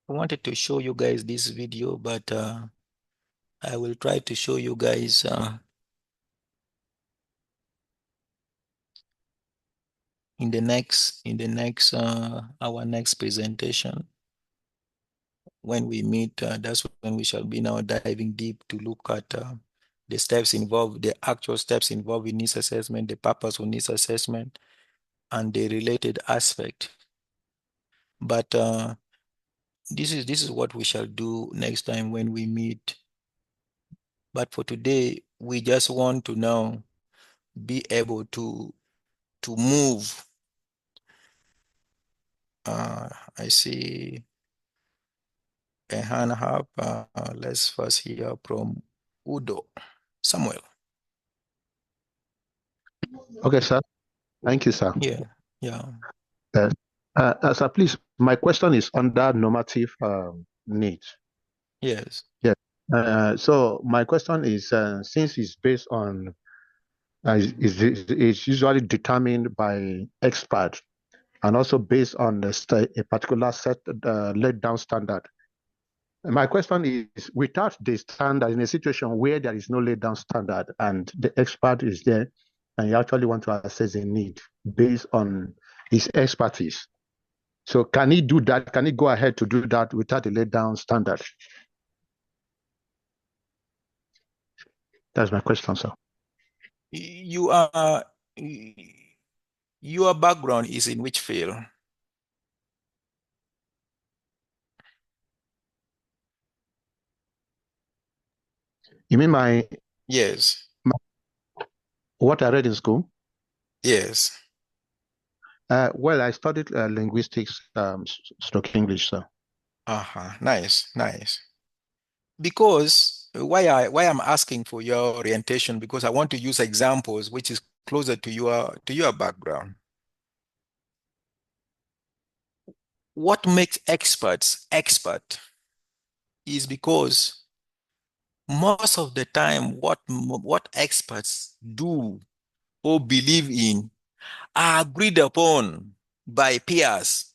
[SPEAKER 11] I wanted to show you guys this video, but I will try to show you guys in the next our next presentation. When we meet, that's when we shall be now diving deep to look at the steps involved, the actual steps involved in needs assessment, the purpose of needs assessment, and the related aspect. But this is what we shall do next time when we meet. But for today, we just want to now be able to move. I see a hand up. Let's first hear from Udo. Samuel.
[SPEAKER 12] Okay, sir. Thank you, sir.
[SPEAKER 11] Yeah.
[SPEAKER 12] Sir, please, my question is under normative needs.
[SPEAKER 11] Yes.
[SPEAKER 12] Yes. So my question is, since it's based on, it's usually determined by experts and also based on a particular set laid down standard. My question is, without the standard, in a situation where there is no laid down standard and the expert is there, and you actually want to assess a need based on his expertise. So can he do that? Can he go ahead to do that without a laid down standard? That's my question, sir.
[SPEAKER 11] You are, your background is in which field?
[SPEAKER 12] You mean my
[SPEAKER 11] Yes.
[SPEAKER 12] what I read in school?
[SPEAKER 11] Yes.
[SPEAKER 12] Well, I studied linguistics, stroke English, sir.
[SPEAKER 11] Nice, nice. Because why I'm asking for your orientation, because I want to use examples which is closer to your background. What makes experts expert is because most of the time what experts do or believe in are agreed upon by peers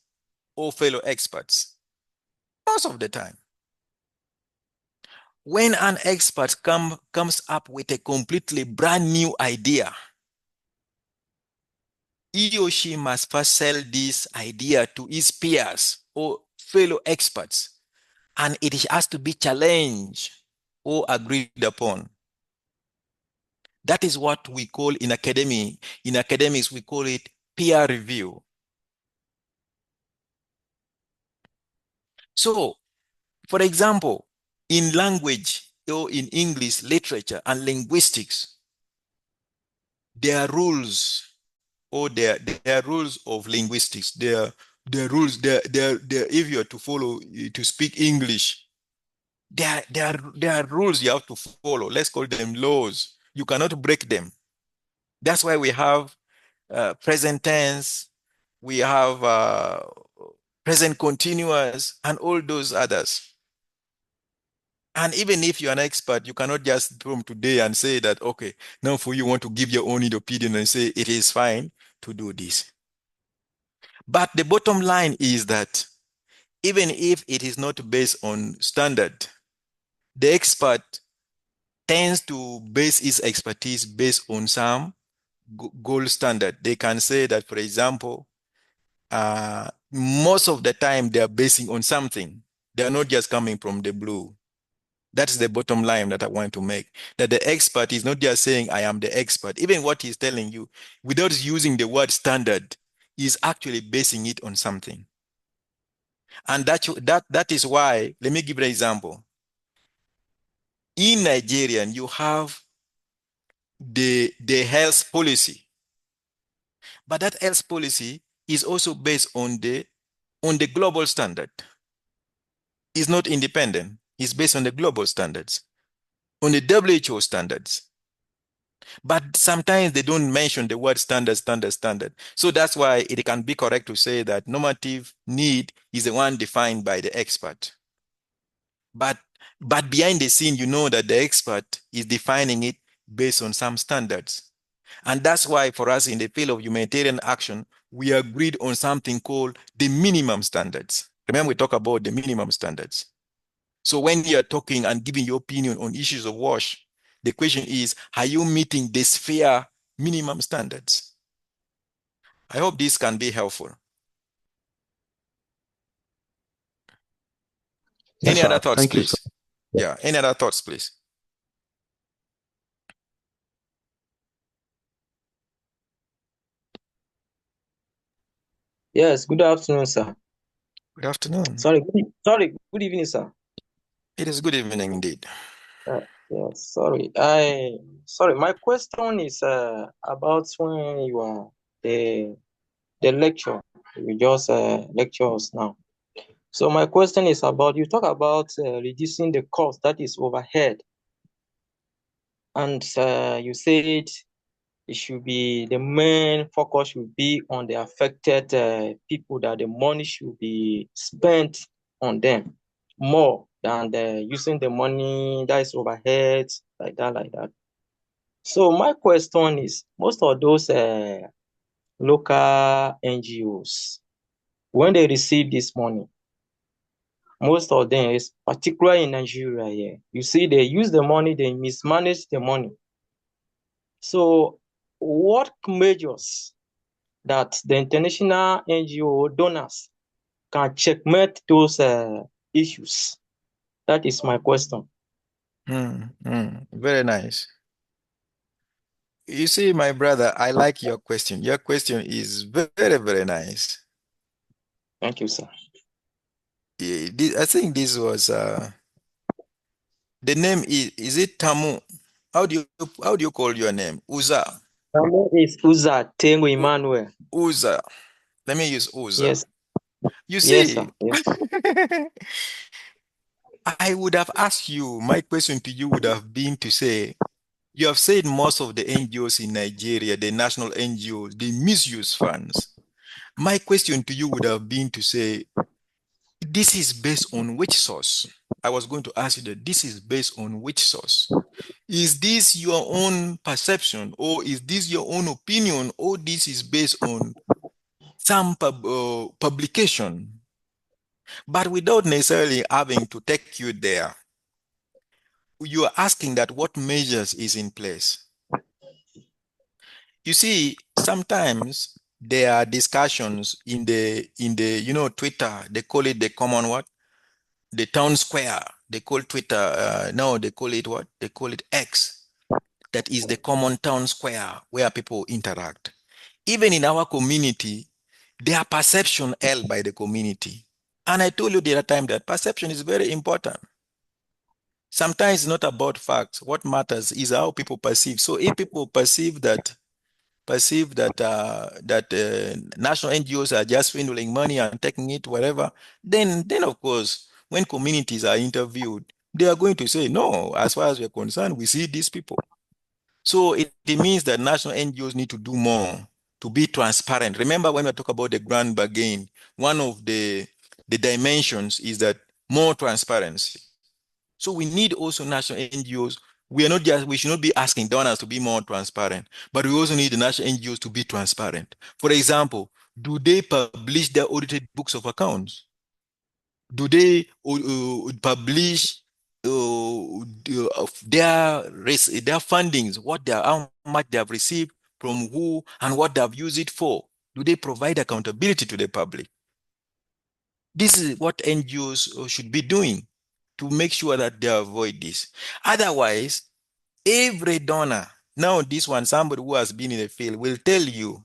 [SPEAKER 11] or fellow experts. Most of the time. When an expert comes up with a completely brand new idea, he or she must first sell this idea to his peers or fellow experts, and it has to be challenged or agreed upon. That is what we call in academics, we call it peer review. So, for example, in language or in English literature and linguistics, there are rules or there are rules of linguistics. There are rules, if you are to follow, to speak English, there are rules you have to follow. Let's call them laws. You cannot break them. That's why we have present tense, we have present continuous, and all those others. And even if you're an expert, you cannot just from today and say that, okay, now for you want to give your own opinion and say it is fine to do this. But the bottom line is that even if it is not based on standard, the expert tends to base his expertise based on some gold standard. They can say that, for example, most of the time they are basing on something. They are not just coming from the blue. That's the bottom line that I want to make. That the expert is not just saying, I am the expert. Even what he's telling you, without using the word standard, he's actually basing it on something. And that is why, let me give you an example. In Nigeria, you have the health policy. But that health policy is also based on the global standard. It's not independent. It's based on the global standards, on the WHO standards. But sometimes they don't mention the word standard. So that's why it can be correct to say that normative need is the one defined by the expert. But behind the scene, you know that the expert is defining it based on some standards. And that's why for us in the field of humanitarian action, we agreed on something called the minimum standards. Remember, we talk about the minimum standards. So when you're talking and giving your opinion on issues of WASH, the question is, are you meeting the sphere minimum standards? I hope this can be helpful.
[SPEAKER 12] Yes,
[SPEAKER 11] Any other
[SPEAKER 12] sir.
[SPEAKER 11] thoughts,
[SPEAKER 12] Thank you,
[SPEAKER 11] please?
[SPEAKER 12] sir.
[SPEAKER 11] Yeah, any other thoughts, please?
[SPEAKER 14] Yes, good afternoon, sir.
[SPEAKER 11] Good afternoon.
[SPEAKER 14] Sorry, good evening, sir.
[SPEAKER 11] It is good evening indeed.
[SPEAKER 14] Yes, sorry. My question is about when you are the lecture. You just lecture us now. So my question is about, you talk about reducing the cost, that is overhead, and you said it should be, the main focus should be on the affected people, that the money should be spent on them more than using the money that is overhead, like that. So my question is, most of those local NGOs, when they receive this money, most of them, is particularly in Nigeria here, you see they use the money, they mismanage the money. So what measures that the international NGO donors can checkmate those issues? That is my question.
[SPEAKER 11] Very nice. You see, my brother, I like your question. Your question is very, very nice.
[SPEAKER 14] Thank you, sir.
[SPEAKER 11] I think this was the name is it Tamu? How do you call your name? Uza.
[SPEAKER 14] My name is Uza Tengu Emmanuel.
[SPEAKER 11] Uza. Let me use Uza.
[SPEAKER 14] Yes.
[SPEAKER 11] You
[SPEAKER 14] Yes,
[SPEAKER 11] see,
[SPEAKER 14] sir. Yes.
[SPEAKER 11] I would have asked you, my question to you would have been to say, you have said most of the NGOs in Nigeria, the national NGOs, they misuse funds. My question to you would have been to say, this is based on which source? I was going to ask you that this is based on which source? Is this your own perception, or is this your own opinion, or this is based on some publication? But without necessarily having to take you there, you are asking that what measures is in place. You see, sometimes there are discussions in the Twitter. They call it the common what? The town square. They call Twitter. No, they call it what? They call it X. That is the common town square where people interact. Even in our community, there are perception held by the community. And I told you the other time that perception is very important. Sometimes it's not about facts. What matters is how people perceive. So if people perceive that national NGOs are just swindling money and taking it wherever, then of course, when communities are interviewed, they are going to say, no, as far as we're concerned, we see these people. So it means that national NGOs need to do more to be transparent. Remember when we talk about the grand bargain, one of the dimensions is that more transparency. So we need also national NGOs. We should not be asking donors to be more transparent, but we also need the national NGOs to be transparent. For example, do they publish their audited books of accounts? Do they publish their fundings, how much they have received from who and what they have used it for? Do they provide accountability to the public? This is what NGOs should be doing to make sure that they avoid this. Otherwise, every donor, now this one, somebody who has been in the field will tell you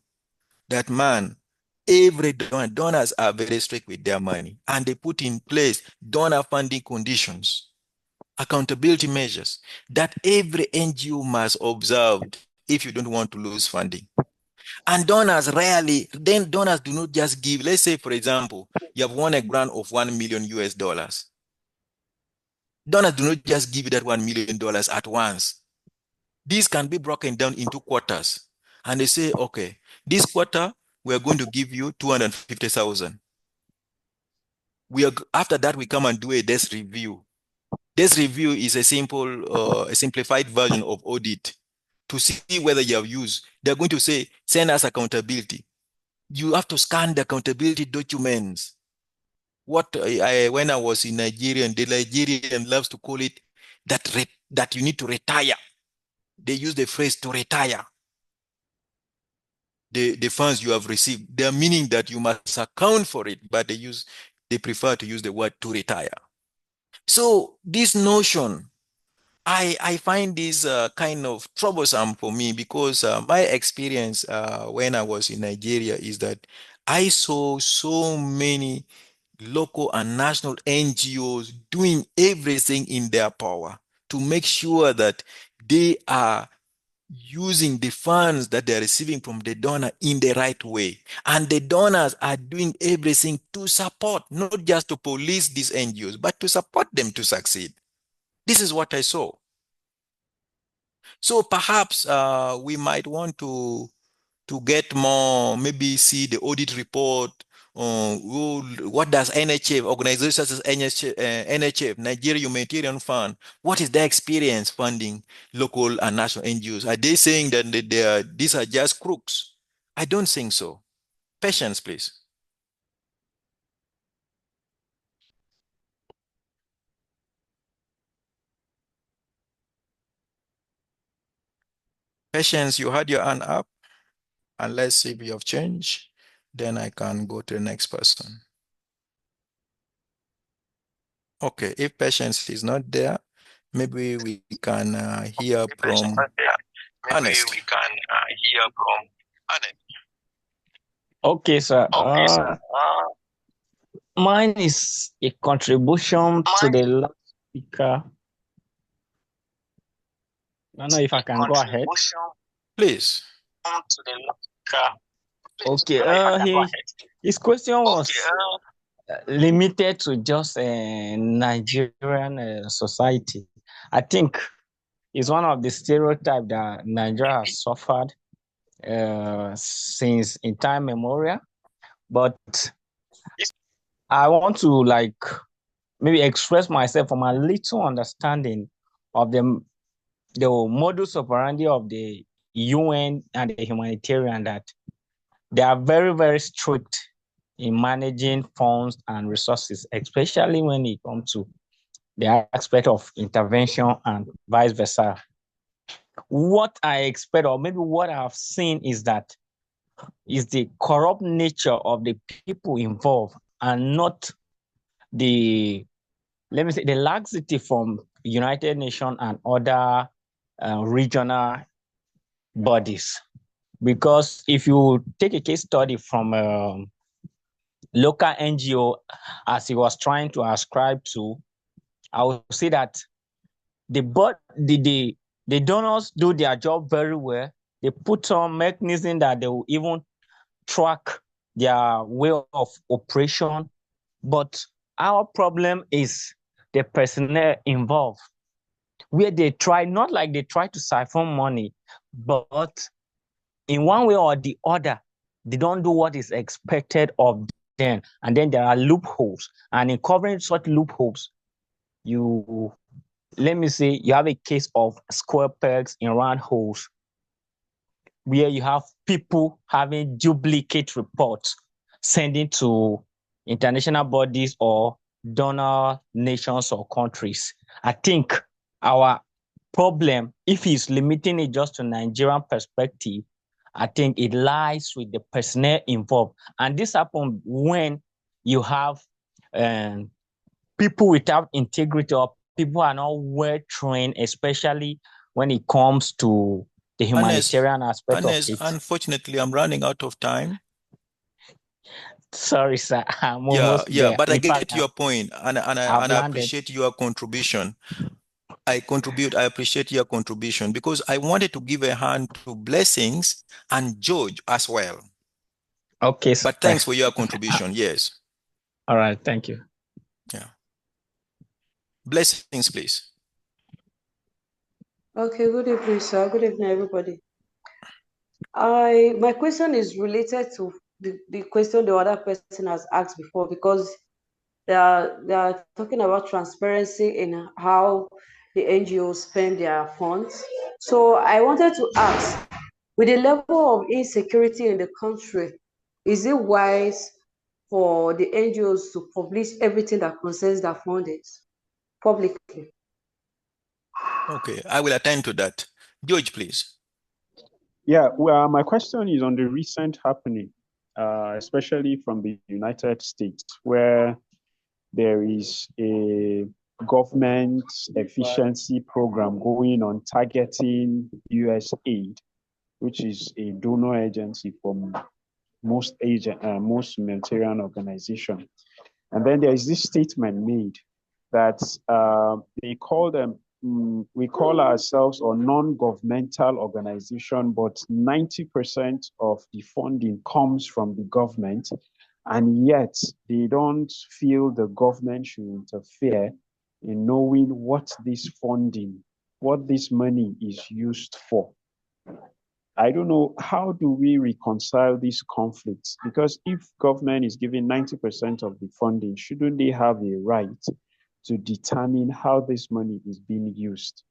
[SPEAKER 11] that, man, every donors are very strict with their money, and they put in place donor funding conditions, accountability measures that every NGO must observe if you don't want to lose funding. And donors do not just give, let's say, for example, you have won a grant of $1 million US dollars. Donors do not just give you that $1 million at once. These can be broken down into quarters. And they say, okay, this quarter, we're going to give you 250,000. After that, we come and do a desk review. Desk review is a simplified version of audit to see whether you have used. They're going to say, send us accountability. You have to scan the accountability documents. When I was in Nigeria, the Nigerian loves to call it that you need to retire. They use the phrase to retire the funds you have received. They're meaning that you must account for it, but they prefer to use the word to retire. So this notion, I find this kind of troublesome for me, because my experience when I was in Nigeria is that I saw so many local and national NGOs doing everything in their power to make sure that they are using the funds that they're receiving from the donor in the right way. And the donors are doing everything to support, not just to police these NGOs, but to support them to succeed. This is what I saw. So perhaps we might want to get more, maybe see the audit report. What does NHF, organizations such as NHF, Nigeria Humanitarian Fund, what is their experience funding local and national NGOs? Are they saying that these are just crooks? I don't think so. Patience, please. Patience, you had your hand up. And let's see if you have changed. Then I can go to the next person. Okay, if Patience is not there, maybe we can hear from Ernest.
[SPEAKER 10] Okay, sir. Mine is a contribution to the last speaker. I don't know if I can go ahead.
[SPEAKER 11] Please.
[SPEAKER 10] Okay. His question was limited to just Nigerian society. I think it's one of the stereotypes that Nigeria has suffered since in time memorial. But I want to maybe express myself from a little understanding of the modus operandi of the UN and the humanitarian, that they are very, very strict in managing funds and resources, especially when it comes to the aspect of intervention and vice versa. What I expect, or maybe what I've seen, is that is the corrupt nature of the people involved, and not the, let me say, the laxity from United Nations and other regional bodies. Because if you take a case study from local NGO, as he was trying to ascribe to, I would say that the donors do their job very well. They put on mechanism that they will even track their way of operation. But our problem is the personnel involved, where they try, not like they try to siphon money, but in one way or the other, they don't do what is expected of them. And then there are loopholes. And in covering such loopholes, let me say, you have a case of square pegs in round holes, where you have people having duplicate reports, sending to international bodies or donor nations or countries. I think our problem, if it's limiting it just to Nigerian perspective, I think it lies with the personnel involved. And this happens when you have people without integrity, or people are not well trained, especially when it comes to the humanitarian aspect of it.
[SPEAKER 11] Unfortunately, I'm running out of time.
[SPEAKER 10] Sorry, sir. I'm almost
[SPEAKER 11] there.
[SPEAKER 10] there.
[SPEAKER 11] But I get your point, and I appreciate your contribution. I appreciate your contribution, because I wanted to give a hand to Blessings and George as well.
[SPEAKER 10] Okay, sir.
[SPEAKER 11] But thanks for your contribution. Yes.
[SPEAKER 10] All right. Thank you.
[SPEAKER 11] Yeah. Blessings, please.
[SPEAKER 15] Okay, good evening, sir. Good evening, everybody. My question is related to the question the other person has asked before, because they are talking about transparency in how the NGOs spend their funds. So I wanted to ask, with the level of insecurity in the country, is it wise for the NGOs to publish everything that concerns their fundings publicly?
[SPEAKER 11] Okay, I will attend to that. George, please.
[SPEAKER 7] Yeah, well, my question is on the recent happening, especially from the United States, where there is a government efficiency program going on targeting US aid, which is a donor agency for most humanitarian organizations. And then there is this statement made that they call them, we call ourselves a non-governmental organization, but 90% of the funding comes from the government. And yet they don't feel the government should interfere in knowing what this funding, what this money is used for. I don't know, how do we reconcile these conflicts? Because if government is giving 90% of the funding, shouldn't they have a right to determine how this money is being used,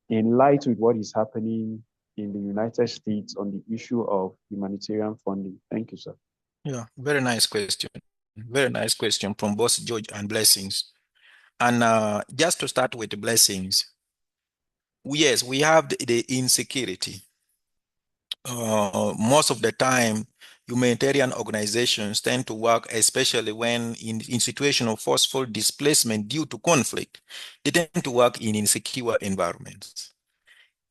[SPEAKER 7] in light with what is happening in the United States on the issue of humanitarian funding? Thank you, sir.
[SPEAKER 11] Yeah, very nice question. Very nice question from both George and Blessings. And just to start with the Blessings, yes, we have the insecurity. most of the time, humanitarian organizations tend to work, especially when in situation of forceful displacement due to conflict, they tend to work in insecure environments.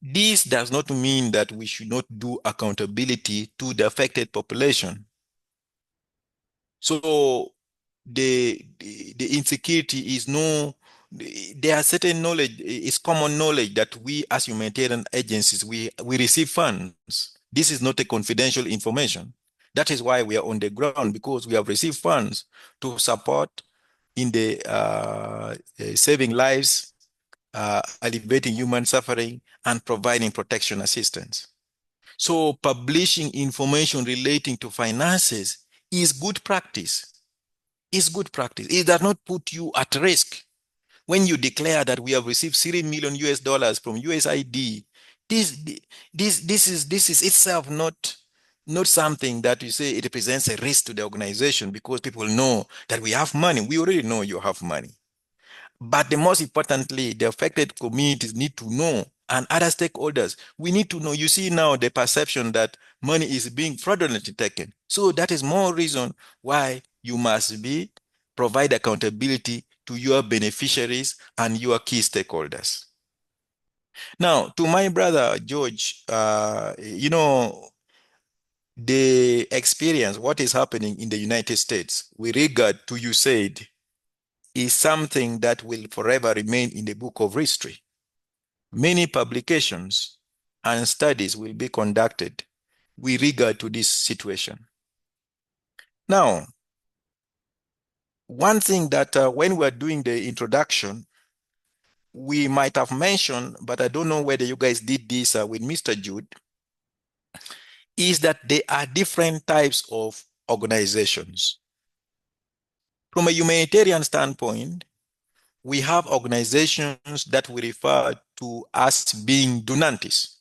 [SPEAKER 11] This does not mean that we should not do accountability to the affected population. So the insecurity is there are certain knowledge, it's common knowledge that we as humanitarian agencies, we receive funds. This is not a confidential information. That is why we are on the ground, because we have received funds to support in the saving lives, alleviating human suffering, and providing protection assistance. So publishing information relating to finances is good practice. Is good practice. It does not put you at risk. When you declare that we have received $3 million from USAID, this is itself not something that you say it represents a risk to the organization, because people know that we have money. We already know you have money. But the most importantly, the affected communities need to know, and other stakeholders, we need to know. You see now the perception that money is being fraudulently taken. So that is more reason why you must provide accountability to your beneficiaries and your key stakeholders. Now, to my brother George, the experience, what is happening in the United States with regard to USAID is something that will forever remain in the book of history. Many publications and studies will be conducted with regard to this situation. Now, one thing that when we're doing the introduction, we might have mentioned, but I don't know whether you guys did this with Mr. Jude, is that there are different types of organizations. From a humanitarian standpoint, we have organizations that we refer to as being donantes.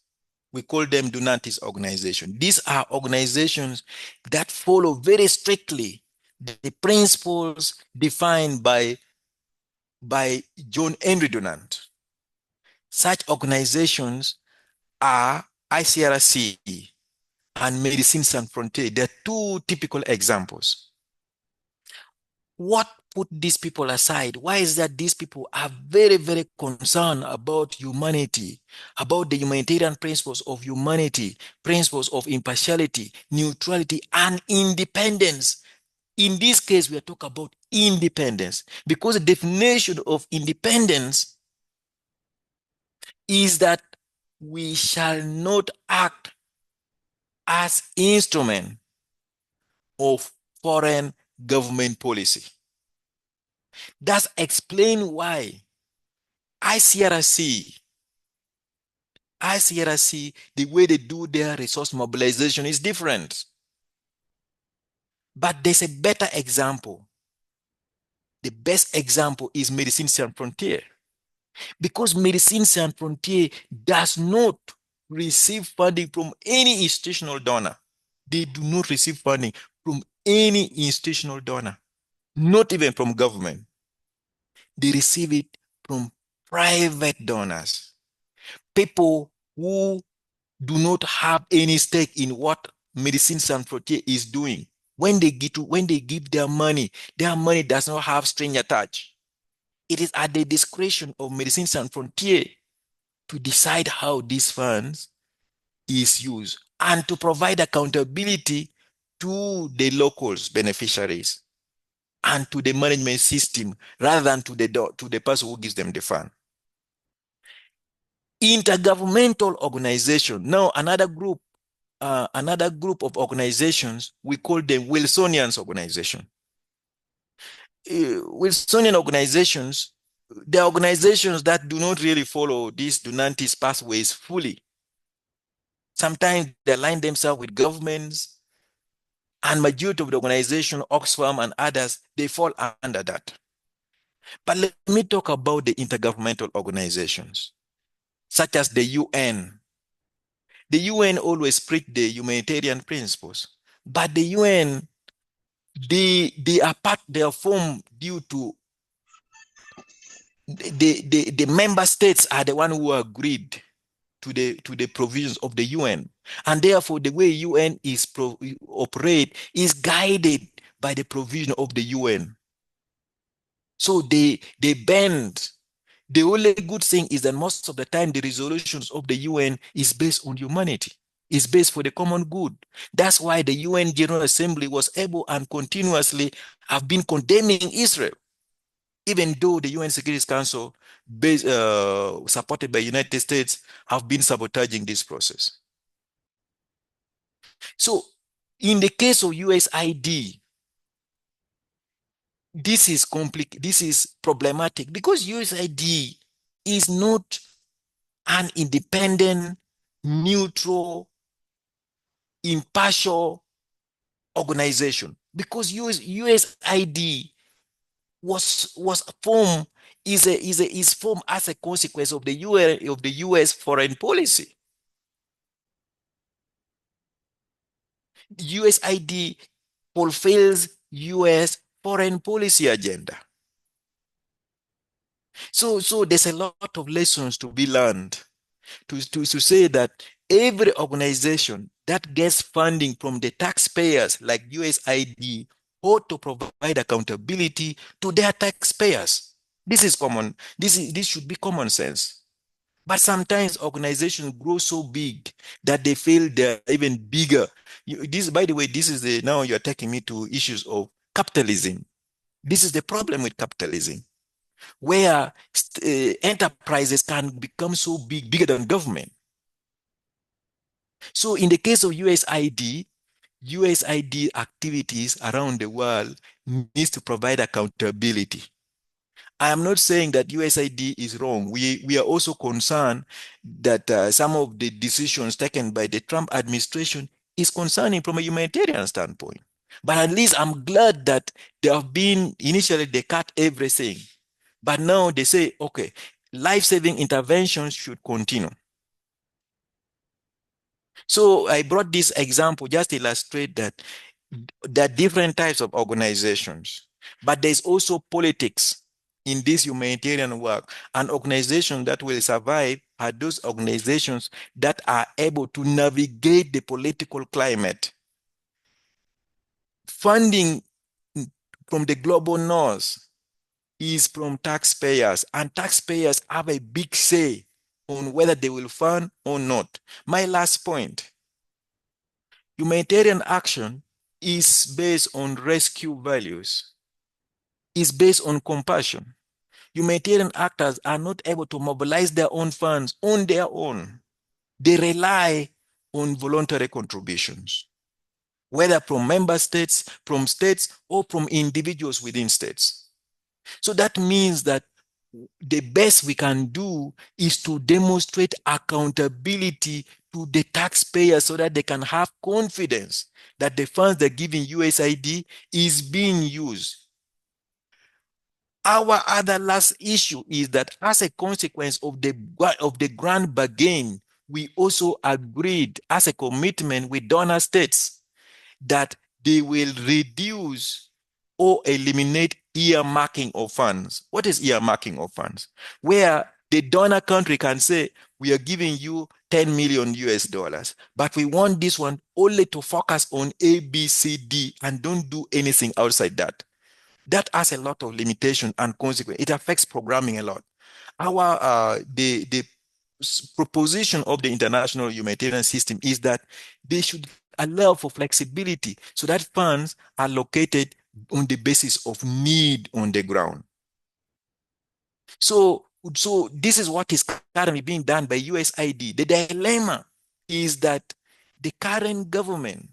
[SPEAKER 11] We call them donantes organizations. These are organizations that follow very strictly the principles defined by John Henry Donant. Such organizations are ICRC and Médecins Sans Frontières. They are two typical examples. What put these people aside? Why is that these people are very, very concerned about humanity, about the humanitarian principles of humanity, principles of impartiality, neutrality, and independence? In this case, we are talking about independence, because the definition of independence is that we shall not act as instrument of foreign government policy. That's explain why ICRC, the way they do their resource mobilization is different. But there's a better example. The best example is Médecins Sans Frontières, because Médecins Sans Frontières does not receive funding from any institutional donor. They do not receive funding from any institutional donor, not even from government. They receive it from private donors, people who do not have any stake in what Médecins Sans Frontières is doing. When they give their money does not have string attached. It is at the discretion of Médecins Sans Frontières to decide how these funds is used and to provide accountability to the locals beneficiaries and to the management system, rather than to the person who gives them the fund. Intergovernmental organization. Now, another group of organizations, we call them Wilsonian organization. Wilsonian organizations, they're organizations that do not really follow these donantes pathways fully. Sometimes they align themselves with governments, and majority of the organization, Oxfam and others, they fall under that. But let me talk about the intergovernmental organizations, such as the UN. The UN always preach the humanitarian principles, but the UN, they are formed due to the member states are the one who agreed to the provisions of the UN. And therefore, the way UN is operate is guided by the provision of the UN. So they bend. The only good thing is that most of the time the resolutions of the UN is based on humanity, is based for the common good. That's why the UN General Assembly was able and continuously have been condemning Israel, even though the UN Security Council, supported by United States, have been sabotaging this process. So in the case of USID, this is problematic because USID is not an independent, neutral, impartial organization, because USID was formed is formed as a consequence of the US foreign policy. USID fulfills US foreign policy agenda. So there's a lot of lessons to be learned to say that every organization that gets funding from the taxpayers like USID ought to provide accountability to their taxpayers. This is common. This should be common sense. But sometimes organizations grow so big that they feel they're even bigger. By the way, now you're taking me to issues of capitalism. This is the problem with capitalism, where enterprises can become so bigger than government. So in the case of USID activities around the world needs to provide accountability. I am not saying that USID is wrong. We are also concerned that some of the decisions taken by the Trump administration is concerning from a humanitarian standpoint. But at least I'm glad that initially they cut everything. But now they say, okay, life-saving interventions should continue. So I brought this example just to illustrate that there are different types of organizations, but there's also politics in this humanitarian work. An organization that will survive are those organizations that are able to navigate the political climate. Funding from the global north is from taxpayers, and taxpayers have a big say on whether they will fund or not. My last point, humanitarian action is based on rescue values, is based on compassion. Humanitarian actors are not able to mobilize their own funds on their own. They rely on voluntary contributions, whether from member states, from states, or from individuals within states. So that means that the best we can do is to demonstrate accountability to the taxpayers so that they can have confidence that the funds they're giving USID is being used. Our other last issue is that as a consequence of the grand bargain, we also agreed as a commitment with donor states that they will reduce or eliminate earmarking of funds. What is earmarking of funds? Where the donor country can say, we are giving you 10 million US dollars, but we want this one only to focus on A, B, C, D, and don't do anything outside that. That has a lot of limitation and consequence. It affects programming a lot. The proposition of the international humanitarian system is that they should allow for flexibility so that funds are located on the basis of need on the ground. So this is what is currently being done by USID. The dilemma is that the current government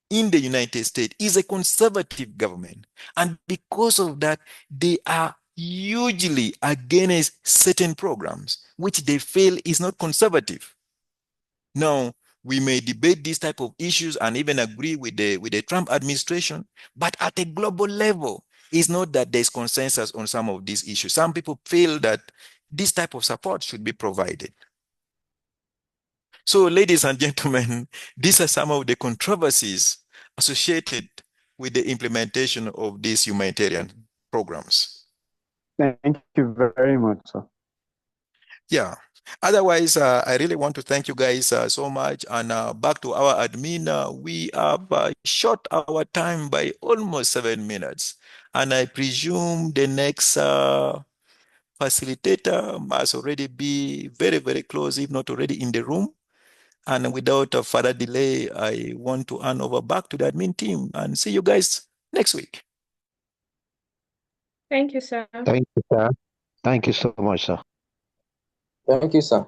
[SPEAKER 11] in the United States is a conservative government. And because of that, they are hugely against certain programs, which they feel is not conservative. Now, we may debate these type of issues and even agree with the Trump administration, but at a global level, it's not that there's consensus on some of these issues. Some people feel that this type of support should be provided. So, ladies and gentlemen, these are some of the controversies associated with the implementation of these humanitarian programs.
[SPEAKER 7] Thank you very much, sir.
[SPEAKER 11] Yeah. Otherwise, I really want to thank you guys so much. And back to our admin, we have short our time by almost 7 minutes. And I presume the next facilitator must already be very, very close, if not already in the room. And without further delay, I want to hand over back to the admin team and see you guys next week.
[SPEAKER 1] Thank you, sir.
[SPEAKER 12] Thank you, sir. Thank you so much, sir.
[SPEAKER 14] Thank you, sir.